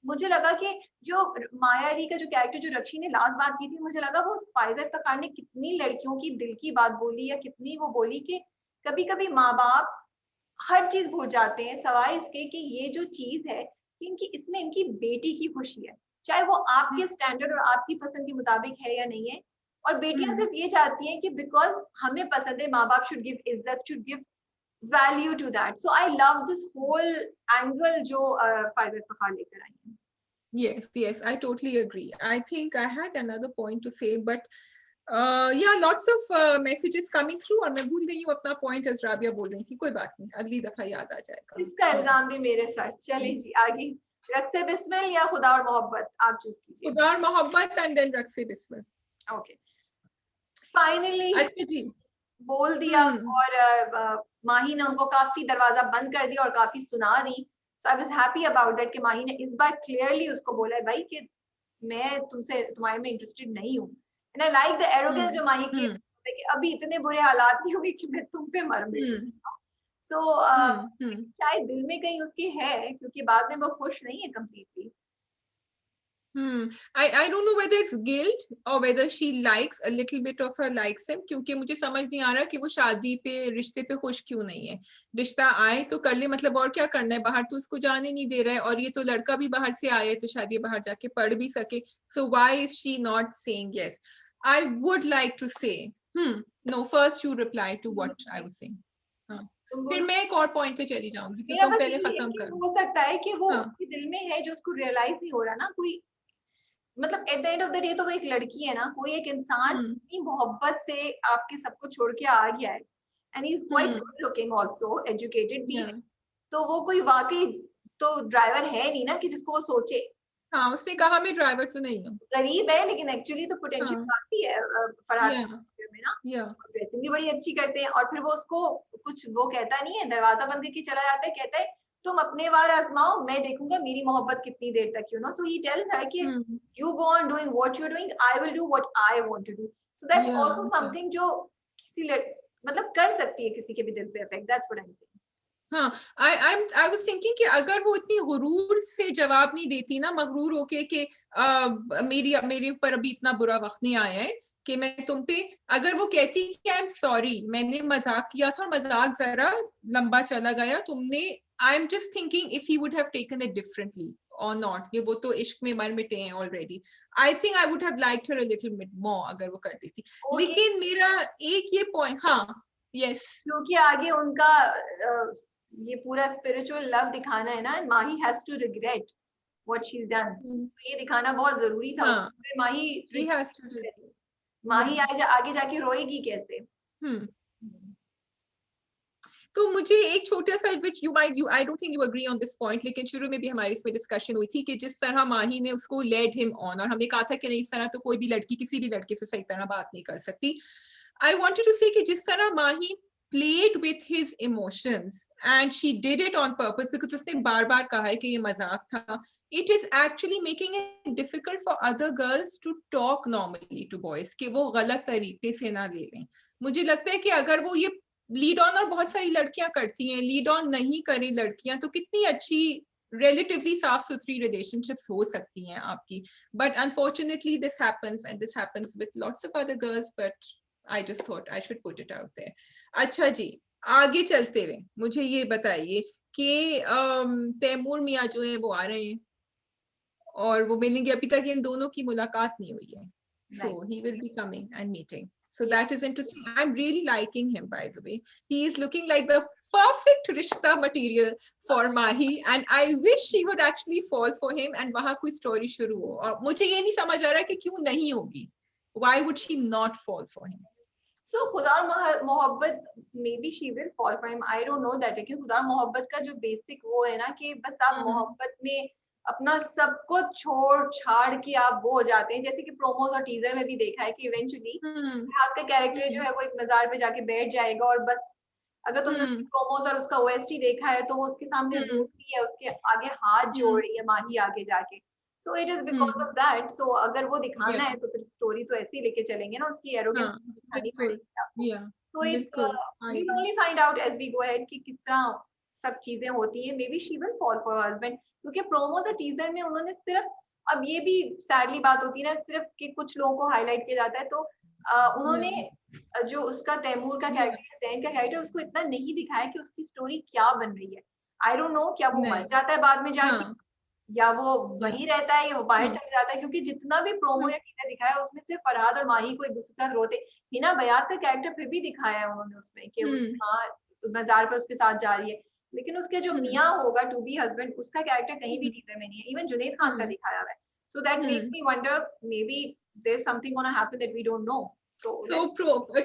मुझे लगा कि जो माया अली का जो कैरेक्टर जो रक्षी ने लास्ट बात की थी, मुझे लगा वो फायजा इफ्तिखार ने कितनी लड़कियों की दिल की बात बोली, या कितनी वो बोली कि कभी कभी माँ बाप हर चीज भूल जाते हैं सवाए इसके कि ये जो चीज है कि इनकी इसमें इनकी बेटी की खुशी है, चाहे वो आपके स्टैंडर्ड और आपकी पसंद के मुताबिक है या नहीं है। और बेटियां सिर्फ ये चाहती हैं कि बिकॉज हमें पसंद है, माँ बाप शुड गिव इज्जत, should give value to that. So I love this whole angle जो फायजा इफ्तिखार लेकर आई हैं. Yes, I totally agree. I think I had another point to say, but yeah, lots of messages coming through और मैं भूल गई हूँ अपना point as राबिया बोल रही थी. कोई बात नहीं, अगली दफा याद आ जाएगा. इसका इल्जाम भी मेरे सर. चलें जी आगे. रक्से बिस्मिल या खुदा और मोहब्बत, आप चूज कीजिए. खुदा और मोहब्बत and then रक्से Bismil. Okay. Finally. अच्छा जी. बोल दिया और माही ने उनको काफी दरवाजा बंद कर दिया और काफी सुना दी. So I was happy about that कि माही ने इस बार clearly उसको बोला है भाई कि मैं तुमसे तुम्हारे में इंटरेस्टेड नहीं हूँ. And I like the arrogance जो माही की कि अभी इतने बुरे हालात नहीं हुए कि मैं तुम पे मर मिटूं. So शायद दिल में कहीं उसकी है, क्योंकि बाद में वो खुश नहीं है completely. I don't know whether it's guilt or whether she likes a little bit of her likes him, क्योंकि मुझे समझ नहीं आ रहा कि वो शादी पे रिश्ते पे खुश क्यों नहीं है. रिश्ता आए तो कर ले, मतलब और क्या करना है, बाहर तो उसको जाने नहीं दे रहा है, और ये तो लड़का भी बाहर से आया है तो शायद ये बाहर जाके पढ़ भी सके. So why is she not saying yes? I would like to say no, first you reply to what I was saying. फिर मैं एक और पॉइंट पे चली जाऊंगी, तो तुम पहले खत्म करो. हो सकता है कि वो उसके दिल में है जो उसको रियलाइज नहीं हो रहा ना. कोई मतलब at the end of the day तो वो एक लड़की है ना, कोई एक इंसान इतनी मोहब्बत से आपके सब कुछ छोड़ के आ गया है, and he is quite good looking also, educated भी है, तो वो कोई वाकई तो ड्राइवर है नहीं ना कि जिसको वो सोचे. हाँ, उसने कहा मैं ड्राइवर तो नहीं हूँ, गरीब है, लेकिन एक्चुअली तो पोटेंशियल काफी है फरहाद में ना. ड्रेसिंग भी बड़ी अच्छी करते हैं, और फिर वो उसको कुछ वो कहता नहीं है, दरवाजा बंद करके चला जाता है, कहता है तुम अपने वार आजमाओ, मैं देखूंगा मेरी मोहब्बत कितनी देर तक, you know. So he tells her कि you go on doing what you are doing, I will do what I want to do. So that's also something जो किसी मतलब कर सकती है किसी के भी दिल पे effect. That's what I am saying. हाँ, I was thinking कि अगर वो इतनी गुरूर से जवाब नहीं देती ना, मगरूर होके कि मेरे ऊपर अभी इतना बुरा वक्त नहीं आया है कि मैं तुम पे, अगर वो कहती कि आई एम सॉरी, मैंने मजाक किया था, मजाक जरा लंबा चला गया, तुमने, I am just thinking if he would have taken it differently और नॉट, ये वो तो इश्क में मर मिटे हैं already. I think I would have liked her a little bit more अगर वो कर देती. लेकिन मेरा एक ये पॉइंट, हाँ यस, क्योंकि आगे उनका ये पूरा स्पिरिचुअल लव दिखाना है ना, Mahi has to regret what she is done. ये दिखाना बहुत जरूरी था. माही आगे जाके रोएगी कैसे. तो मुझे एक छोटा सा, which you might, I don't think you agree on this point, लेकिन शुरू में भी हमारी इसमें डिस्कशन हुई थी कि जिस तरह माही ने उसको led him on, और हमने कहा था कि नहीं, इस तरह तो कोई भी लड़की किसी भी लड़के से सही तरह बात नहीं कर सकती. I wanted to say कि जिस तरह माही played with his emotions and she did it on purpose because उसने बार बार कहा है कि ये मजाक था. It is actually making it difficult for other girls to talk normally to boys, कि वो गलत तरीके से ना ले लें. मुझे लगता है कि अगर वो ये लीड ऑन, और बहुत सारी लड़कियां करती हैं, लीड ऑन नहीं करें लड़कियां तो कितनी अच्छी relatively साफ सुथरी relationships हो सकती हैं आपकी. But unfortunately this happens, and this happens with lots of other girls, but I just thought I should put it out there. अच्छा जी, आगे चलते हुए मुझे ये बताइए कि तैमूर मियाँ जो है वो आ रहे हैं और वो मिलेंगे, अभी तक इन दोनों की मुलाकात नहीं हुई है. So he will be coming and meeting. So that is interesting. I'm really liking him, by the way. He is looking like the perfect rishta material for Mahi, and I wish she would actually fall for him and वहाँ कोई story शुरू हो. और मुझे ये नहीं समझ आ रहा कि क्यों नहीं होगी. Why would she not fall for him? So खुदा और मोहब्बत, maybe she will fall for him. I don't know that. लेकिन खुदा और मोहब्बत का जो basic वो है ना कि बस आप मोहब्बत में अपना सब कुछ छोड़ छाड़ के आप वो हो जाते हैं, जैसे कि प्रोमोज और टीजर में भी देखा है कि इवेंचुअली फरहाद का कैरेक्टर जो है वो एक मजार पे जाके बैठ जाएगा, और बस अगर तुमने प्रोमोज और उसका ओएसटी देखा है तो वो उसके सामने रोती है, उसके आगे हाथ जोड़ रही है माही आगे जाके. So it is because of that. So अगर वो दिखाना है तो फिर स्टोरी तो ऐसे ही लेके चलेंगे ना, उसकी एरोगेंस दिखानी पड़ेगी. So it's we'll only find out as we go ahead कि किस तरह सब चीजें होती हैं. Maybe she will fall for her husband, क्योंकि प्रोमोज और टीजर में उन्होंने सिर्फ, अब ये भी सैडली बात होती है ना, सिर्फ कि कुछ लोगों को हाईलाइट किया जाता है, तो उन्होंने जो उसका तैमूर का कैरेक्टर, जैन का कैरेक्टर, उसको इतना नहीं दिखाया कि उसकी स्टोरी क्या बन रही है. आई डोंट नो, क्या वो मर जाता है बाद में जाके, या वो वहीं रहता है, या वो बाहर चले जाता है, क्योंकि जितना भी प्रोमो या टीजर दिखाया उसमें सिर्फ फरहाद और माही को एक दूसरे के साथ रोते. हिना बयात का कैरेक्टर फिर भी दिखाया है उन्होंने उसमें कि हाँ मजार पे उसके साथ जा रही है, लेकिन उसके जो मियाँ होगा टू बी हस्बैंड, उसका कैरेक्टर कहीं भी टीजर में नहीं है. इवन जुनैद खान का दिखाया हुआ है. So that makes me wonder, maybe there is something gonna happen that we don't know. So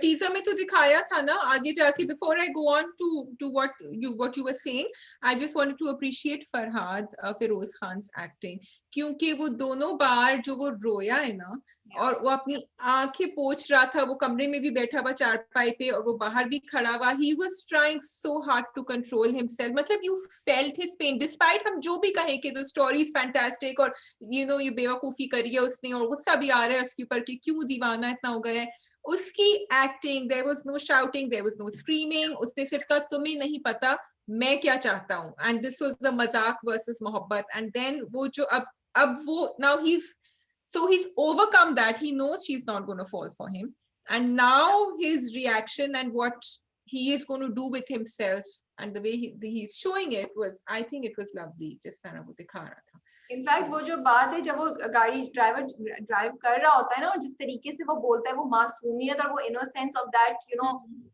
teaser में तो दिखाया था ना, आगे जाके. Before I go on to what you were saying, I just wanted to appreciate Farhad Feroz Khan's acting, क्योंकि वो दोनों बार जो वो रोया है ना, और वो अपनी आंखें पोंछ रहा था, वो कमरे में भी बैठा हुआ चारपाई पे और वो बाहर भी खड़ा हुआ. He was trying so hard to control himself. मतलब you felt his pain, despite हम जो भी कहें कि the story is fantastic और you know ये बेवकूफी करी है उसने और गुस्सा भी आ रहा है उसके ऊपर कि क्यों दीवाना इतना हो गया है. उसकी acting, there was no shouting, there was no screaming. उसने सिर्फ कहा तुम्हें नहीं पता मैं क्या चाहता हूँ, एंड दिस वाज द मजाक वर्सेस मोहब्बत. एंड देन वो जो अब वो now he's overcome that. He knows she's not going to fall for him, and now his reaction and what he is going to do with himself and the way he's showing it was, I think it was lovely. जिस तरह वो दिखा रहा था. In fact वो जो बात है जब वो गाड़ी ड्राइव कर रहा होता है ना, और जिस तरीके से वो बोलता है, वो मासूमियत और वो innocence of that, you know,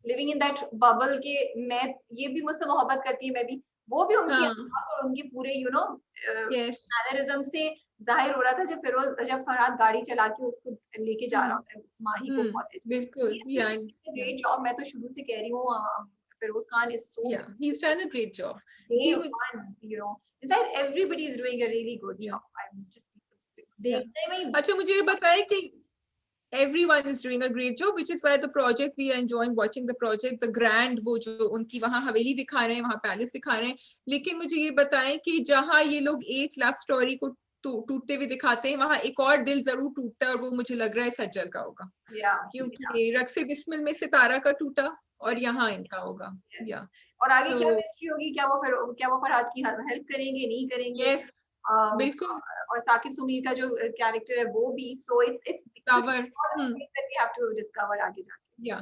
living in that bubble के, मैं ये भी मुझसे मोहब्बत करती है, मैं भी, वो भी उनकी आवाज और उनकी पूरे यू नो मैनरिज्म से जाहिर हो रहा था. जब फरहाद गाड़ी चला के उसको लेके जा रहा होता है माही को कॉलेज. बिल्कुल. Great job. मैं तो शुरू से कह रही हूँ, Feroz Khan is so, he's done a great job. You know, in fact everybody is doing a really good job. I'm just देखने में. अच्छा मुझे ये बताएं कि everyone is doing a great job, which is why the project, we are enjoying watching the project. The grand, वो जो उनकी वहाँ हवेली दिखा रहे हैं, वहाँ पैलेस दिखा रहे हैं. लेकिन मुझे ये बताएं कि जहाँ ये लोग एक लव स्टोरी को टूटते हुए दिखाते हैं, वहाँ एक और दिल जरूर टूटता है, और वो मुझे लग रहा है सज्जल का होगा. क्योंकि रक्से बिस्मिल में सितारा का टूटा और यहाँ इनका होगा. और आगे क्या मिस्ट्री होगी, क्या वो फरहाद की हेल्प करेंगे, नहीं करेंगे. बिल्कुल. और साकिब सुमीर का जो कैरेक्टर है वो भी. So it's Dilavar. We have to discover आगे जाके.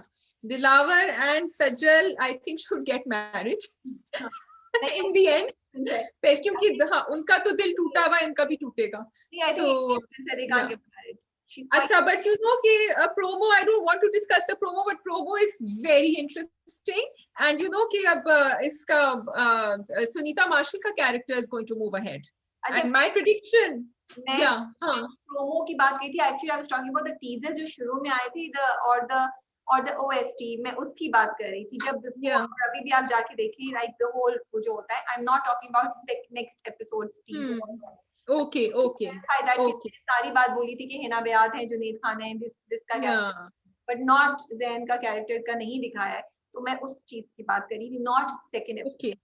Dilavar and Sajal, I think, should get married in the end. क्योंकि हाँ उनका तो दिल टूटा हुआ, इनका भी टूटेगा. अच्छा, but you know कि promo, I don't want to discuss the promo, but promo is very interesting, and you know कि अब इसका Sunita Marshall का character is going to move ahead. And my prediction, promo की बात की थी. Actually, I was talking about the teasers जो शुरू में आए थे, the OST. मैं उसकी बात कर रही थी. जब अभी भी आप जाके देखिए, like the whole वो जो होता है. I'm not talking about next episode's teaser. Okay. सारी बात बोली थी कि हिना बयात है, जुनैद खान है, this का, but not जैन का कैरेक्टर का नहीं दिखाया है. तो मैं उस चीज की बात कर रही थी, not second episode.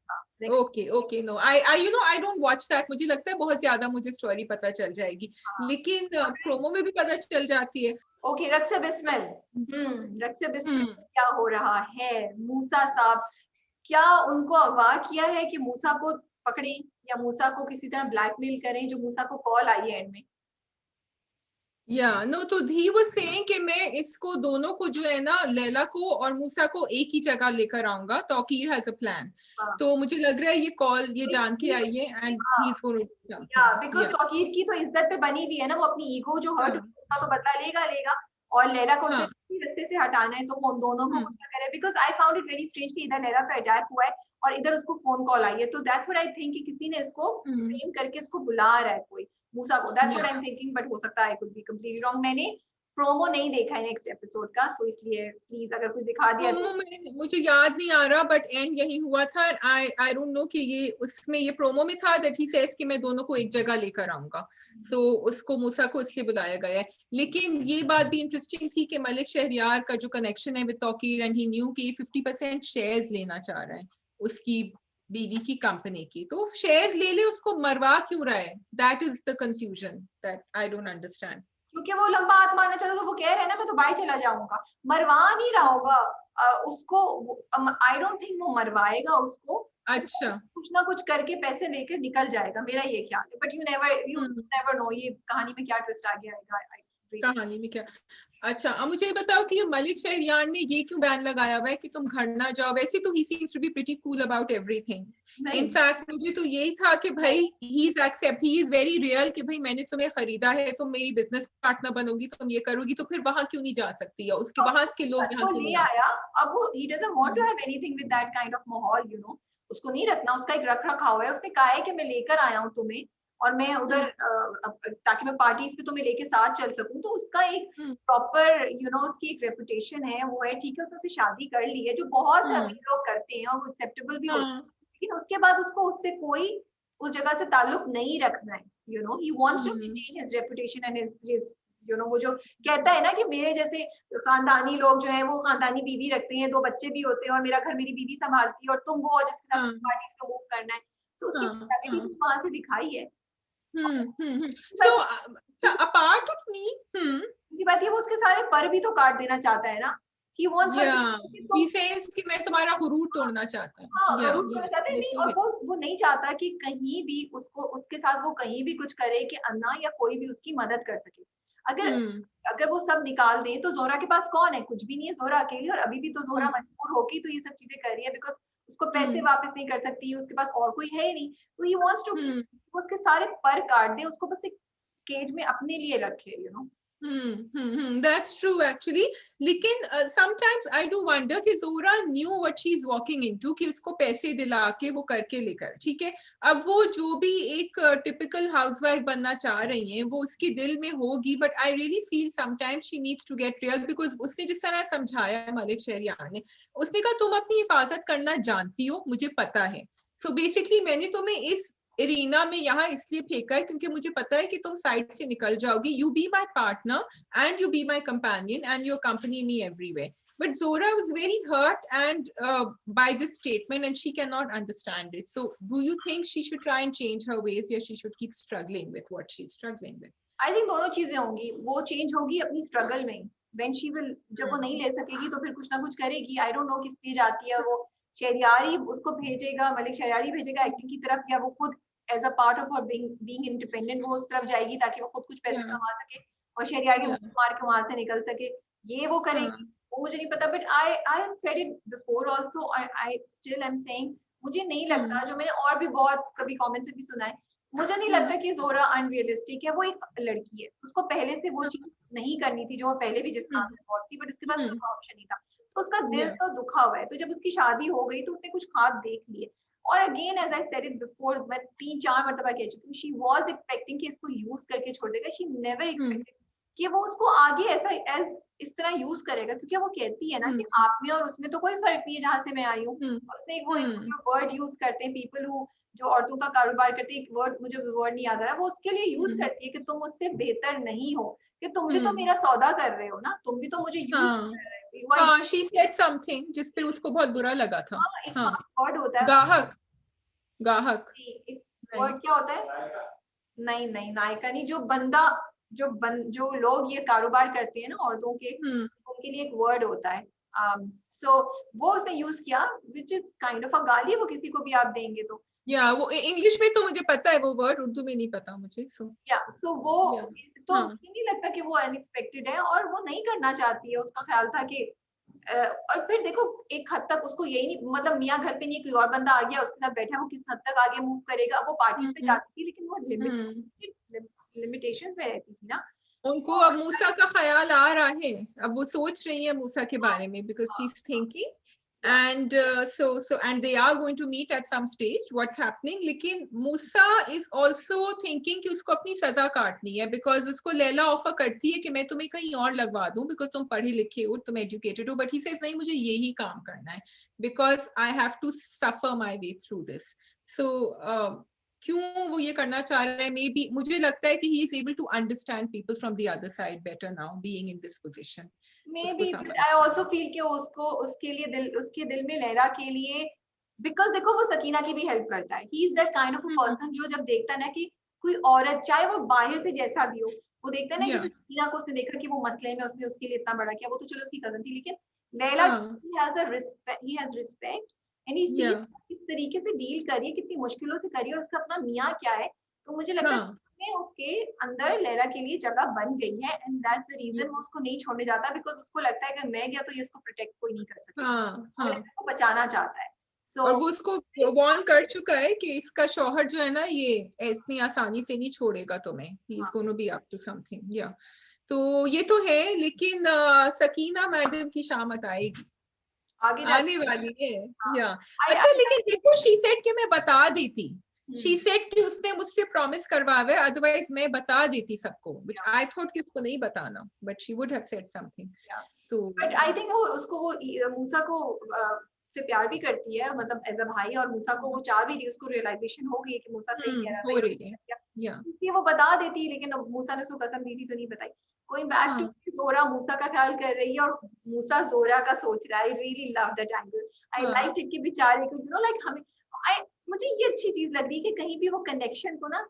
Okay. No, I don't watch that. मुझे लगता है बहुत ज्यादा मुझे स्टोरी पता चल जाएगी, लेकिन प्रोमो में भी पता चल जाती है. Okay, रक्से बिस्मिल. रक्से बिस्मिल क्या हो रहा है? मूसा साहब, क्या उनको अगवा किया है कि मूसा को पकड़े या मूसा को किसी तरह ब्लैकमेल करें, जो मूसा को कॉल आई है एंड में. तो he was saying कि मैं इसको दोनों को जो है ना, लैला को और मूसा को एक ही जगह लेकर आऊंगा. Tauqeer has a plan. तो मुझे लग रहा है ये कॉल ये जान के आई है, and he's going to do something. because Tauqeer की तो इज्जत पे बनी हुई है ना, वो अपनी ईगो जो हर्ट उसका तो बदला लेगा, और लैला को उसके रास्ते से हटाना है, तो वो उन दोनों को क्या करे. Because I found it very strange कि इधर लैला पे अटैक हुआ है और इधर उसको फोन कॉल आई है. तो दैट्स व्हाट आई थिंक कि किसी ने इसको फ्रेम करके इसको बुला रहा है कोई मूसा को. That's what I am thinking, but हो सकता है I could be completely wrong. मैंने प्रोमो नहीं देखा है नेक्स्ट एपिसोड का, सो इसलिए प्लीज अगर कुछ दिखा दिया तो मुझे याद नहीं आ रहा, बट एंड यही हुआ था. आई डोंट नो कि ये उसमें ये प्रोमो में था दैट ही सेज कि मैं दोनों को एक जगह लेकर आऊंगा. सो उसको मूसा को इसलिए बुलाया गया है. लेकिन ये बात भी इंटरेस्टिंग थी कि मलिक शहरियार का जो कनेक्शन है with Tauqeer, and he new कि 50% शेयर्स लेना चाह रहा है उसकी बीवी की कंपनी की. तो शेयर्स ले ले, उसको मरवा क्यों रहा है? That is the confusion that I don't understand. क्योंकि वो लंबा हाथ मारना चाहता, तो वो कह रहे हैं ना मैं तो बाहर चला जाऊंगा, मरवा नहीं रहा होगा उसको। आई डोंट थिंक वो मरवाएगा उसको, अच्छा। कुछ ना कुछ करके पैसे लेकर निकल जाएगा, मेरा ये ख्याल है। बट यू नेवर नो ये कहानी में क्या ट्विस्ट आगे आएगा। कहानी में क्या। अच्छा, अब मुझे ये बताओ कि ये मलिक शहरियार ने ये क्यों बैन लगाया हुआ है कि तुम घर ना जाओ? वैसे तो he seems to be pretty cool about everything. In fact मुझे तो यही था कि भाई ही इज वेरी रियल कि भाई मैंने तुम्हें खरीदा है, तुम मेरी बिजनेस पार्टनर बनोगी, तुम ये करोगी, तो फिर वहां क्यों नहीं जा सकती है? उसके वहां के लोग यहाँ क्यों ले नहीं आया। अब वो he doesn't want to have anything with that kind of माहौल, you know, उसको नहीं रखना, उसका एक रख रखाव है। उसने कहा है कि मैं लेकर आया हूँ तुम्हें और मैं उधर ताकि मैं पार्टीज पे तुम्हें लेके साथ चल सकूं, तो उसका एक प्रॉपर यू नो उसकी एक रेपुटेशन है, वो है। ठीक है, उसने शादी कर ली है, जो बहुत सारे लोग करते हैं और वो एक्सेप्टेबल भी होता है, लेकिन उसके बाद उसको उससे कोई उस जगह से ताल्लुक नहीं रखना है। You know he wants to maintain his reputation and his you know, वो जो कहता है ना कि मेरे जैसे खानदानी लोग जो है वो खानदानी बीवी रखते हैं, 2 बच्चे भी होते हैं और मेरा घर मेरी बीवी संभालती है, और तुम वो जिसके साथ पार्टीज को मूव करना है। सो उसकी पर्सनैलिटी वहां से दिखाई है। So a part of me, दूसरी बात ये, वो उसके सारे पर भी तो काट देना चाहता है ना। He wants he says कि मैं तुम्हारा हुरूर तोड़ना चाहता हूँ। हाँ, हुरूर तोड़ना चाहता है, नहीं, और वो नहीं चाहता कि कहीं भी उसको उसके साथ वो कहीं भी कुछ करे कि अन्ना या कोई भी उसकी मदद कर सके। अगर वो सब निकाल दे तो जोहरा के पास कौन है? कुछ भी नहीं है, जोहरा अकेली। और अभी भी तो जोहरा मजबूर होके तो ये सब चीजें कर रही है, बिकॉज उसको पैसे वापस नहीं कर सकती, उसके पास और कोई है ही नहीं। तो ही वांट्स टू उसके सारे पर काट दे, उसको बस एक केज में अपने लिए रखे, you know. That's true actually. लेकिन sometimes I do wonder कि जोरा knew what she's walking into, कि उसको पैसे दिला के वो करके लेकर, ठीक है। अब वो जो भी एक typical housewife बनना चाह रही हैं वो उसके दिल में होगी, but I really feel sometimes she needs to get real, because उसने जिस तरह समझाया है मलिक शहरियार ने, उसने कहा तुम अपनी हिफाजत करना जानती हो, मुझे पता है। So basically मैंने तुम्हें इस एरिना में यहाँ इसलिए फेंका है क्योंकि मुझे पता है कि तुम साइड से निकल जाओगी। You be my partner and you be my companion and you accompany me everywhere. But Zora was very hurt and by this statement, and she cannot understand it. So do you think she should try and change her ways, or she should keep struggling with what she's struggling with? I think दोनों चीजें होंगी। वो change होगी अपनी struggle में, when she will, जब वो नहीं ले सकेगी तो फिर कुछ ना कुछ करेगी। I don't know किस चीज आती है, वो शहरियार ही उसको भेजेगा, मलिक शहरियार ही भेजेगा एक्टिंग की तरफ, या वो खुद as a part of being independent वो उस तरफ जाएगी ताकि वो खुद कुछ पैसे कमा सके और शहरियार के मार के वहां से निकल सके। ये वो करेगी, वो मुझे नहीं पता। But I have said it before also, I still am saying, मुझे नहीं लगता, जो मैंने और भी बहुत कभी कमेंट्स में भी सुना है, मुझे नहीं लगता कि जोरा अनरियलिस्टिक है। वो एक लड़की है, उसको पहले से वो चीज नहीं करनी थी जो वो पहले भी जिस काम में बहुत थी, बट उसके पास कोई ऑप्शन नहीं था, तो उसका दिल तो दुखा हुआ है। तो जब उसकी शादी हो गई तो उसने कुछ ख्वाब देख लिए। और again as I said it before, मैं 3-4 मरतबा कह चुकी हूँ, शी वाज एक्सपेक्टिंग कि इसको यूज करके छोड़ देगा। शी नेवर एक्सपेक्टेड कि वो उसको आगे ऐसा एज इस तरह यूज करेगा, क्योंकि वो कहती है ना कि आप में और उसमें तो कोई फर्क नहीं है जहां से मैं आई हूँ। और उसने एक वो जो वर्ड यूज करते हैं पीपल हु, जो औरतों का कारोबार करते हैं, एक वर्ड मुझे वर्ड नहीं याद आ रहा, वो उसके लिए यूज करती है कि तुम उससे बेहतर नहीं हो, कि तुम भी तो मेरा सौदा कर रहे हो ना, तुम भी तो मुझे यूज कर रहे हो। हाँ, she said something जिस पे उसको बहुत बुरा लगा था। हाँ, वर्ड होता है गाहक, गाहक वर्ड क्या होता है? नहीं नहीं, नायिका नहीं, जो बंदा, जो लोग ये कारोबार करते हैं ना औरतों के, उनके लिए एक वर्ड होता है। सो वो उसने यूज किया, which is kind of a गाली, वो किसी को भी आप देंगे तो। या वो इंग्लिश में तो मुझे पता है वो वर्ड, उर्दू में नहीं पता मुझे। सो वो तो मुझे नहीं लगता कि वो अनएक्सपेक्टेड है, और वो नहीं करना चाहती है। उसका ख्याल था कि और फिर देखो एक हद तक उसको यही नहीं, मतलब मियाँ घर पे नहीं, कोई और बंदा आ गया उसके साथ बैठा, वो किस हद तक आगे मूव करेगा। वो पार्टीज पे जाती थी लेकिन वो लिमिटेशंस में रहती थी ना। उनको अब मूसा का ख्याल आ रहा है, अब वो सोच रही है मूसा के बारे में, because she's thinking and and they are going to meet at some stage, what's happening. लेकिन मूसा is also thinking कि उसको अपनी सजा काटनी है, because उसको लैला ऑफर करती है कि मैं तुम्हें कहीं और लगवा दूं because तुम पढ़े लिखे हो, तुम एजुकेटेड हो, but he says नहीं, मुझे यही काम करना है because I have to suffer my way through this. So क्यों वो ये करना चाह रहा है? मे बी मुझे लगता है कि he is able to understand people from the other side better now, being in this position. Maybe, but I also feel कि उसको उसके दिल में लैला के लिए, because देखो वो सकीना की भी हेल्प करता है। He is that kind of a person जो जब देखता है ना कि कोई औरत, चाहे वो बाहर से जैसा भी हो, वो देखता है ना कि सकीना को उसने देखा कि वो मसले में उसने उसके लिए इतना बड़ा किया, वो तो चलो उसकी कजन थी, लेकिन Laila he has respect and he sees इस तरीके से डील करिए, कितनी मुश्किलों से करिए, और उसका अपना मियाँ क्या है, तो मुझे लगता है उसके अंदर लैला के लिए जगह बन गई है, एंड दैट्स द रीजन वो उसको नहीं छोड़ने जाता, बिकॉज उसको लगता है कि मैं गया तो ये इसको प्रोटेक्ट कोई नहीं कर सकता, वो लैला को बचाना चाहता है। और वो उसको वार्न कर चुका है कि इसका शौहर जो है ना ये इतनी आसानी से नहीं छोड़ेगा तुम्हें, he is gonna be up to something. या तो ये तो है, लेकिन सकीना मैडम की शामत आएगी, आने वाली है। या अच्छा, लेकिन देखो शी सेड कि मैं बता देती, शी सेड कि उसने मुझसे प्रॉमिस करवावे, अदरवाइज मैं बता देती सबको, व्हिच आई थॉट कि उसको नहीं बताना, but she would have said something. तो बट आई थिंक वो उसको वो मूसा को से प्यार भी करती है, मतलब एज अ भाई, और मूसा को वो चाह भी रही, उसको रियलाइजेशन हो गई है कि मूसा सही कह रहा हो रही है, इसलिए वो बता देती, लेकिन मूसा ने उसको कसम दी थी तो नहीं बताई। गोइंग बैक टू जोरा, मूसा का ख्याल कर रही है और मूसा जोरा का सोच रहा है। I really love that angle, I like it कि बेचारे को यू नो लाइक हमें मुझे ये अच्छी चीज लग रही है कि कहीं भी वो कनेक्शन को ना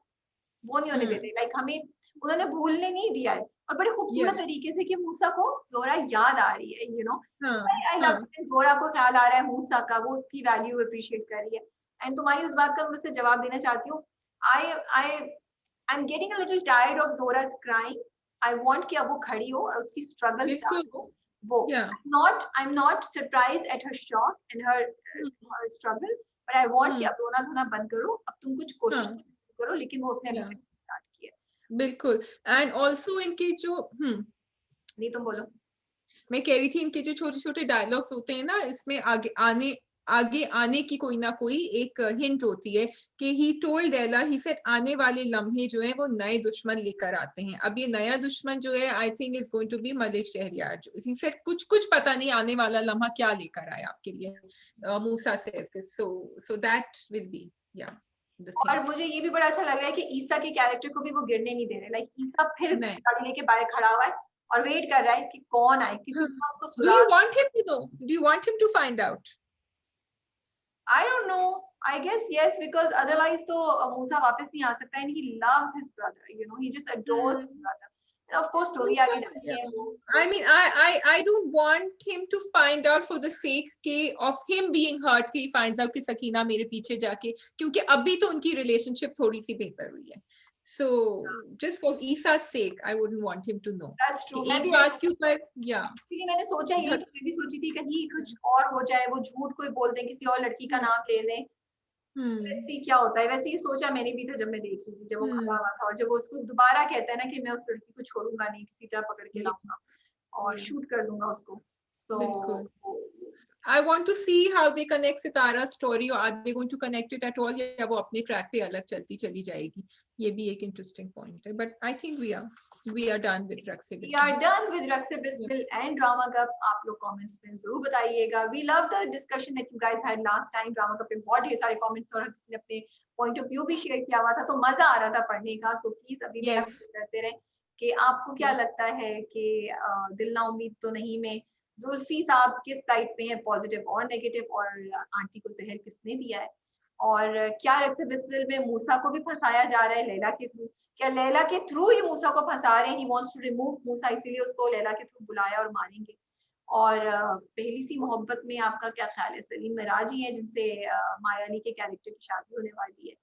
वो नहीं होने देते, लाइक हमें उन्होंने भूलने नहीं दिया है, और बड़े खूबसूरत तरीके से कि मूसा को जोरा याद आ रही है, यू नो। आई लव जोरा को ख्याल आ रहा है मूसा का, वो उसकी वैल्यू अप्रिशिएट कर रही है। एंड तुम्हारी उस बात का मुझसे जवाब देना चाहती हूँ, I'm getting a little tired of Zora's crying. I want कि अब वो खड़ी हो और उसकी struggle start हो। वो I'm not surprised at her shock and her struggle, but I want कि अब रोना धोना बंद करो, अब तुम कुछ कोशिश करो, लेकिन वो उसने अभी स्टार्ट किया। बिल्कुल। एंड ऑल्सो इनके जो नहीं तुम बोलो। मैं कह रही थी इनके जो छोटे छोटे डायलॉग्स होते हैं ना, इसमें आगे आने की कोई ना कोई एक हिंट होती है कि he told Laila, he said आने वाले लम्हे जो है वो नए दुश्मन लेकर आते हैं। अब ये नया दुश्मन जो है I think is going to be Malik Shahryar. He said कुछ पता नहीं आने वाला लम्हा क्या लेकर आया आपके लिए, मूसा से, सो दैट विल बी या। और मुझे ये भी बड़ा अच्छा लग रहा है कि ईसा के कैरेक्टर को भी वो गिरने नहीं दे रहे, लाइक ईसा फिर गाड़ी लेके बाहर खड़ा हुआ है और वेट कर रहा है कि कौन आए, किसी का उसको सुराग। Do you want him to know? Do you want him to find out? I don't know. I guess yes, because otherwise तो मूसा वापस नहीं आ सकता, and he loves his brother. You know, he just adores his brother. And of course, story आगे जाती है। I mean, I don't want him to find out for the sake of him being hurt कि he finds out कि सकीना मेरे पीछे जाके, क्योंकि अभी तो उनकी relationship थोड़ी सी बेहतर हुई है। So just for Isa's sake, I wouldn't want him to know. That's true. एक बात के ऊपर, yeah. इसलिए मैंने सोचा यही, तो मैं भी सोची थी कहीं कुछ और हो जाए, वो झूठ कोई बोल दें, किसी और लड़की का नाम ले लें, वैसे क्या होता है। वैसे ही सोचा मैंने भी था जब मैं देख रही थी, जब वो खड़ा हुआ था और जब वो उसको दोबारा कहता है ना कि मैं उस लड़की को छोड़ूंगा नहीं, किसी तरह पकड़ के लाऊंगा और शूट कर दूंगा उसको। So I want to see how they connect Sitara's story, or are they going to connect it at all, या वो अपने ट्रैक पे अलग चलती चली जाएगी, ये भी एक इंटरेस्टिंग पॉइंट है। But I think we are done with Raqs-e Bismil. We are done with Raqs-e Bismil and Drama Cup. आप लोग कमेंट्स में जरूर बताइएगा। We love the discussion that you guys had last time. Drama Cup पे बहुत ढेर सारे comments और किसी ने अपने पॉइंट ऑफ व्यू भी शेयर किया हुआ था, तो मजा आ रहा था पढ़ने का। सो प्लीज अभी भी आप करते रहें कि आपको क्या लगता है कि दिल ना उम्मीद तो नहीं में जुल्फी साहब किस साइड पे है, पॉजिटिव और नेगेटिव, और आंटी को जहर किसने दिया है, और क्या रक्स बिस्मिल में मूसा को भी फंसाया जा रहा है लैला के थ्रू, क्या लैला के थ्रू ही मूसा को फंसा रहे हैं, ही वांट्स टू रिमूव मूसा, इसीलिए उसको लैला के थ्रू बुलाया और मारेंगे। और पहली सी मोहब्बत में आपका क्या ख्याल है? सलीम मिराजी है जिनसे माया अली के कैरेक्टर की शादी होने वाली है।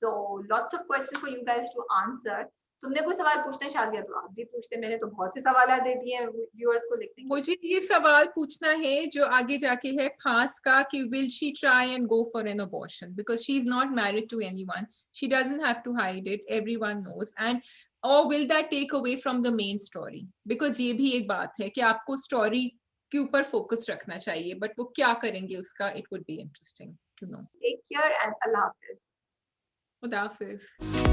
So lots of question for you guys to answer. तुमने कोई सवाल पूछना है शाजिया तो आप भी पूछते, मैंने तो बहुत से सवाल दे दिए हैं व्यूअर्स को लिखने। मुझे ये सवाल पूछना है जो आगे जाके है फांस का, कि will she try and go for an abortion because she is not married to anyone, she doesn't have to hide it, everyone knows, and और will that take away from the main story, because ये भी एक बात है कि आपको story के ऊपर फोकस रखना चाहिए, बट वो क्या करेंगे उसका, it would be interesting to know. Take care and अल्लाह हाफिज। खुदा हाफिज।